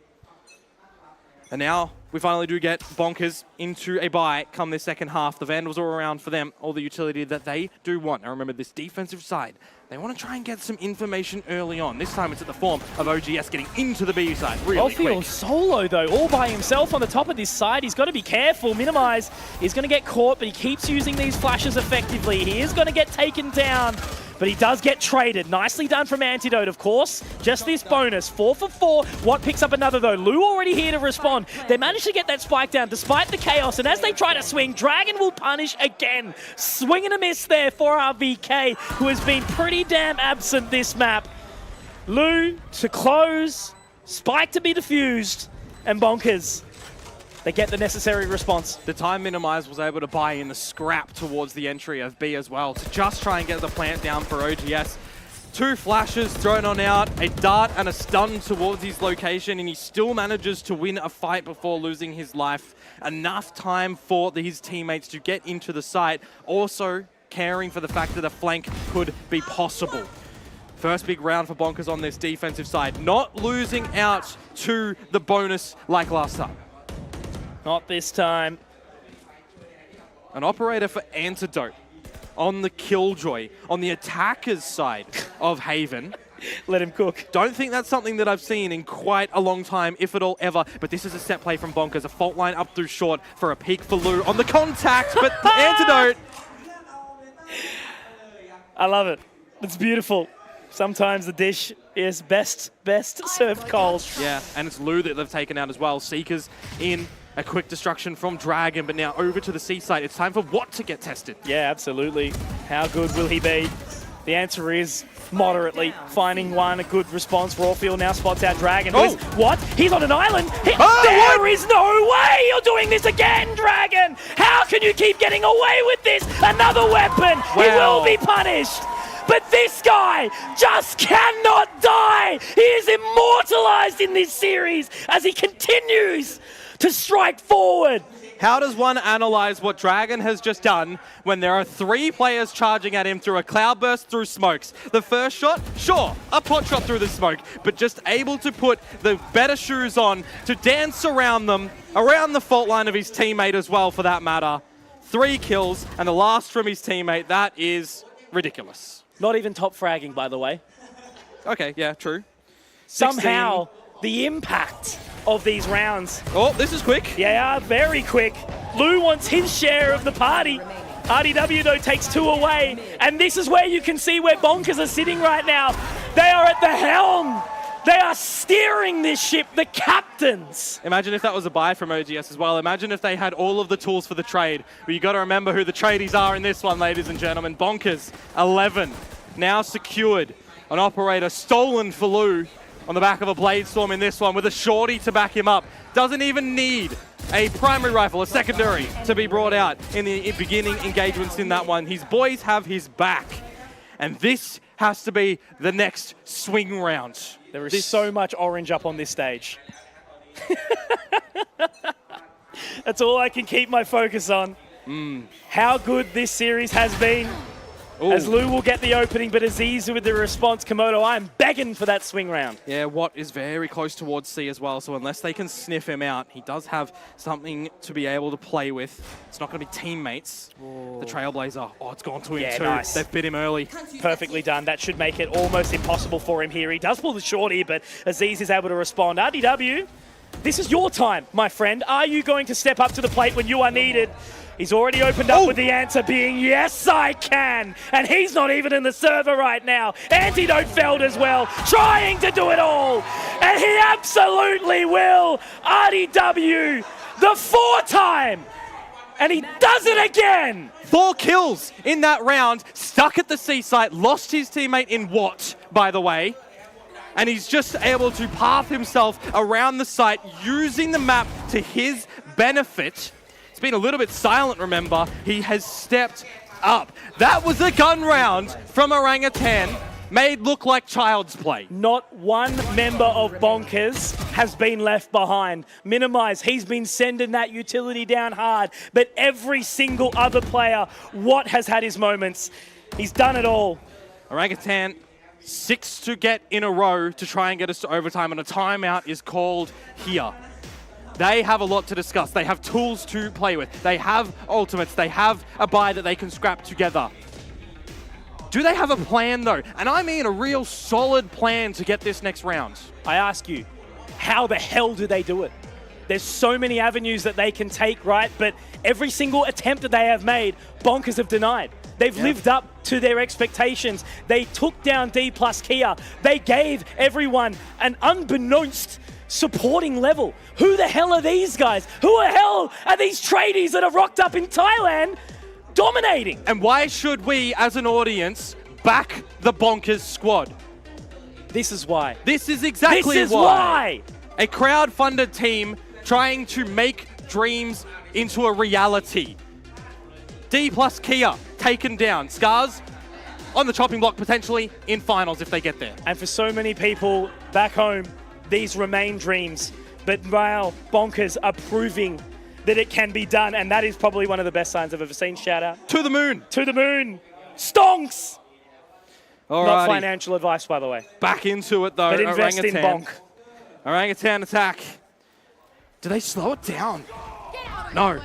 And now we finally do get Bonkers into a bye come this second half. The Vandals are around for them, all the utility that they do want. Now remember, this defensive side, they want to try and get some information early on. This time it's at the form of OGS getting into the B side really quick. Solo though, all by himself on the top of this side. He's got to be careful. Minimize is going to get caught, but he keeps using these flashes effectively. He is going to get taken down, but he does get traded. Nicely done from Antidote, of course. Just this bonus, 4 for 4. Watt picks up another though. Lou already here to respond. They managed to get that spike down despite the chaos, and as they try to swing, Dragon will punish again. Swing and a miss there for RVK, who has been pretty damn absent this map. Lou to close Spike to be defused, and Bonkers, they get the necessary response. The time Minimize was able to buy in the scrap towards the entry of B as well to just try and get the plant down for OGS. 2 flashes thrown on out, a dart and a stun towards his location, and he still manages to win a fight before losing his life. Enough time for his teammates to get into the site, also caring for the fact that a flank could be possible. First big round for Bonkers on this defensive side, not losing out to the bonus like last time. Not this time. An operator for Antidote on the Killjoy, on the attacker's side of Haven. Let him cook. Don't think that's something that I've seen in quite a long time, if at all ever, but this is a set play from Bonkers. A fault line up through short for a peek for Lou on the contact, but Antidote. I love it. It's beautiful. Sometimes the dish is best served cold. Yeah, and it's Lou that they've taken out as well. Seekers in. A quick destruction from Dragon, but now over to the seaside. It's time for Watt to get tested. Yeah, absolutely. How good will he be? The answer is moderately. Finding one, a good response. Rawfield now spots out Dragon. Oh. What? He's on an island? Oh, there is no way you're doing this again, Dragon! How can you keep getting away with this? Another weapon! Wow. He will be punished! But this guy just cannot die! He is immortalized in this series as he continues to strike forward. How does one analyze what Dragon has just done when there are 3 players charging at him through a cloudburst through smokes? The first shot, sure, a pot shot through the smoke, but just able to put the better shoes on to dance around them, around the fault line of his teammate as well for that matter. 3 kills and the last from his teammate. That is ridiculous. Not even top fragging, by the way. Okay, yeah, true. Somehow, the impact of these rounds. Oh, this is quick. Yeah, very quick. Lou wants his share of the party. RDW, though, takes 2 away. And this is where you can see where Bonkers are sitting right now. They are at the helm. They are steering this ship, the captains. Imagine if that was a buy from OGS as well. Imagine if they had all of the tools for the trade. But you got to remember who the tradies are in this one, ladies and gentlemen. Bonkers, 11. Now secured. An operator stolen for Lou on the back of a Blade Storm in this one with a shorty to back him up. Doesn't even need a primary rifle, a secondary to be brought out in the beginning engagements in that one. His boys have his back. And this has to be the next swing round. There is so much orange up on this stage. That's all I can keep my focus on. How good this series has been. Ooh. As Lou will get the opening, but Aziz with the response. Komodo, I'm begging for that swing round. Yeah, Watt is very close towards C as well, so unless they can sniff him out, he does have something to be able to play with. It's not going to be teammates. Ooh. The Trailblazer, oh, it's gone to him too. Nice. They've bit him early. Perfectly done. That should make it almost impossible for him here. He does pull the shorty, but Aziz is able to respond. RDW, this is your time, my friend. Are you going to step up to the plate when you are needed? He's already opened up with the answer being, yes, I can. And he's not even in the server right now. Antidote failed as well, trying to do it all. And he absolutely will. RDW, the 4th time. And he does it again. 4 kills in that round. Stuck at the C site. Lost his teammate in Watt, by the way. And he's just able to path himself around the site using the map to his benefit. It's been a little bit silent, remember. He has stepped up. That was a gun round from Orangutan, made look like child's play. Not one member of Bonkers has been left behind. Minimize, he's been sending that utility down hard, but every single other player, Watt has had his moments. He's done it all. Orangutan, 6 to get in a row to try and get us to overtime, and a timeout is called here. They have a lot to discuss. They have tools to play with. They have ultimates. They have a buy that they can scrap together. Do they have a plan, though? And I mean a real solid plan to get this next round. I ask you, how the hell do they do it? There's so many avenues that they can take, right? But every single attempt that they have made, Bonkers have denied. They've lived up to their expectations. They took down D+ Kia. They gave everyone an unbeknownst supporting level. Who the hell are these guys? Who the hell are these tradies that have rocked up in Thailand dominating? And why should we, as an audience, back the Bonkers squad? This is why. This is exactly This is why. A crowd-funded team trying to make dreams into a reality. D plus Kia taken down. Scars on the chopping block potentially in finals if they get there. And for so many people back home, these remain dreams. But now Bonkers are proving that it can be done, and that is probably one of the best signs I've ever seen. Shout out. To the moon. To the moon. Stonks! Alrighty. Not financial advice, by the way. Back into it though. But invest in Orangutan. Bonk. Orangutan attack. Do they slow it down? No.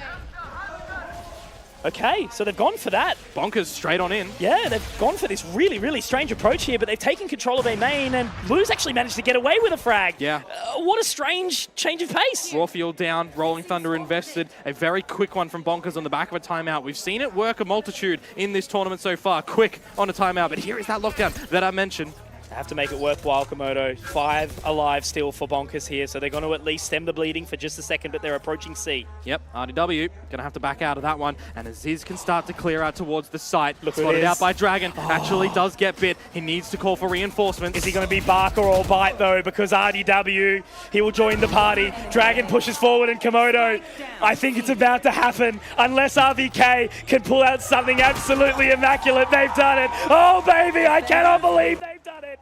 Okay, so they've gone for that. Bonkers straight on in. Yeah, they've gone for this really, really strange approach here, but they've taken control of their main, and Blue's actually managed to get away with a frag. Yeah. What a strange change of pace. Rawfield down, Rolling Thunder invested. A very quick one from Bonkers on the back of a timeout. We've seen it work a multitude in this tournament so far. Quick on a timeout, but here is that lockdown that I mentioned. They have to make it worthwhile, Komodo. 5 alive still for Bonkers here, so they're going to at least stem the bleeding for just a second, but they're approaching C. Yep, RDW going to have to back out of that one, and Aziz can start to clear out towards the site. Look who it Spotted is. out by Dragon. Actually does get bit. He needs to call for reinforcements. Is he going to be Barker or Bite, though? Because RDW, he will join the party. Dragon pushes forward, and Komodo, I think it's about to happen. Unless RVK can pull out something absolutely immaculate. They've done it. Oh, baby, I cannot believe they've done it.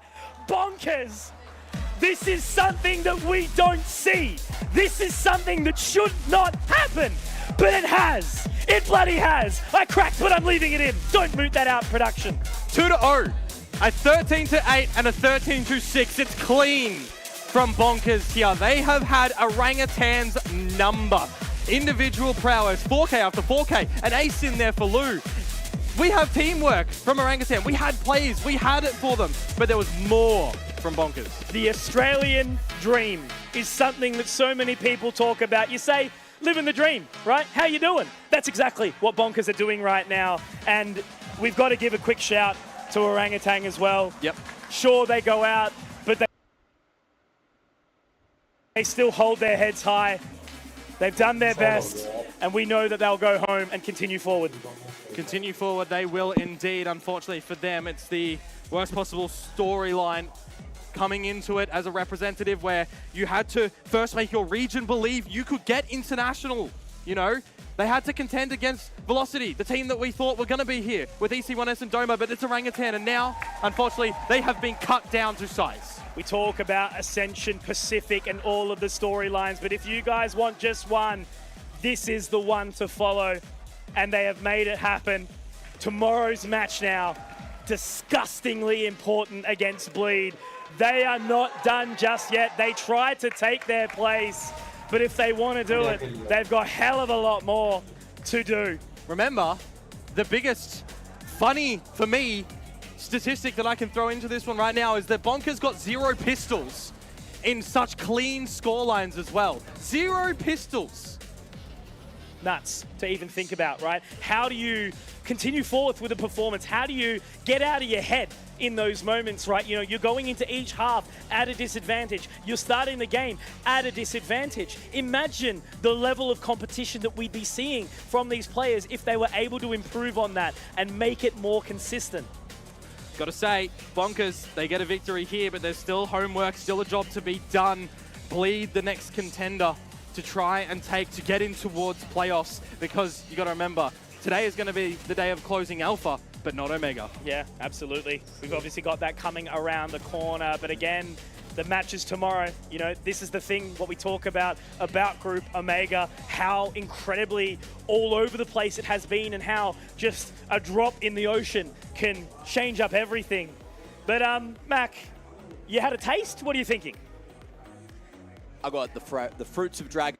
Bonkers. This is something that we don't see. This is something that should not happen. But it has. It bloody has. I cracked, but I'm leaving it in. Don't moot that out, production. 2-0. A 13-8 and a 13-6. It's clean from Bonkers here. They have had Orangutan's number. Individual prowess, 4K after 4K. An ace in there for Lou. We have teamwork from Orangutan. We had plays. We had it for them. But there was more from Bonkers. The Australian dream is something that so many people talk about. You say, living the dream, right? How you doing? That's exactly what Bonkers are doing right now. And we've got to give a quick shout to Orangutan as well. Yep. Sure, they go out, but they still hold their heads high. They've done their best, and we know that they'll go home and continue forward. Continue forward, they will indeed. Unfortunately for them, it's the worst possible storyline coming into it as a representative where you had to first make your region believe you could get international, you know? They had to contend against Velocity, the team that we thought were going to be here with EC1S and Doma, but it's Orangutan, and now, unfortunately, they have been cut down to size. We talk about Ascension, Pacific, and all of the storylines, but if you guys want just one, this is the one to follow, and they have made it happen. Tomorrow's match now, disgustingly important against Bleed. They are not done just yet. They tried to take their place, but if they want to do it, they've got hell of a lot more to do. Remember, the biggest funny, for me, statistic that I can throw into this one right now is that Bonkers got 0 pistols in such clean scorelines as well. 0 pistols. Nuts to even think about, right? How do you continue forth with a performance? How do you get out of your head in those moments, right? You know, you're going into each half at a disadvantage. You're starting the game at a disadvantage. Imagine the level of competition that we'd be seeing from these players if they were able to improve on that and make it more consistent. Got to say, Bonkers, they get a victory here, but there's still homework, still a job to be done. Bleed the next contender to try and take to get in towards playoffs, because you got to remember, today is going to be the day of closing Alpha, but not Omega. Yeah, absolutely. We've obviously got that coming around the corner, but again, the match is tomorrow. You know, this is the thing, what we talk about Group Omega, how incredibly all over the place it has been and how just a drop in the ocean can change up everything. But Mac, you had a taste? What are you thinking? I got the fruits of dragon.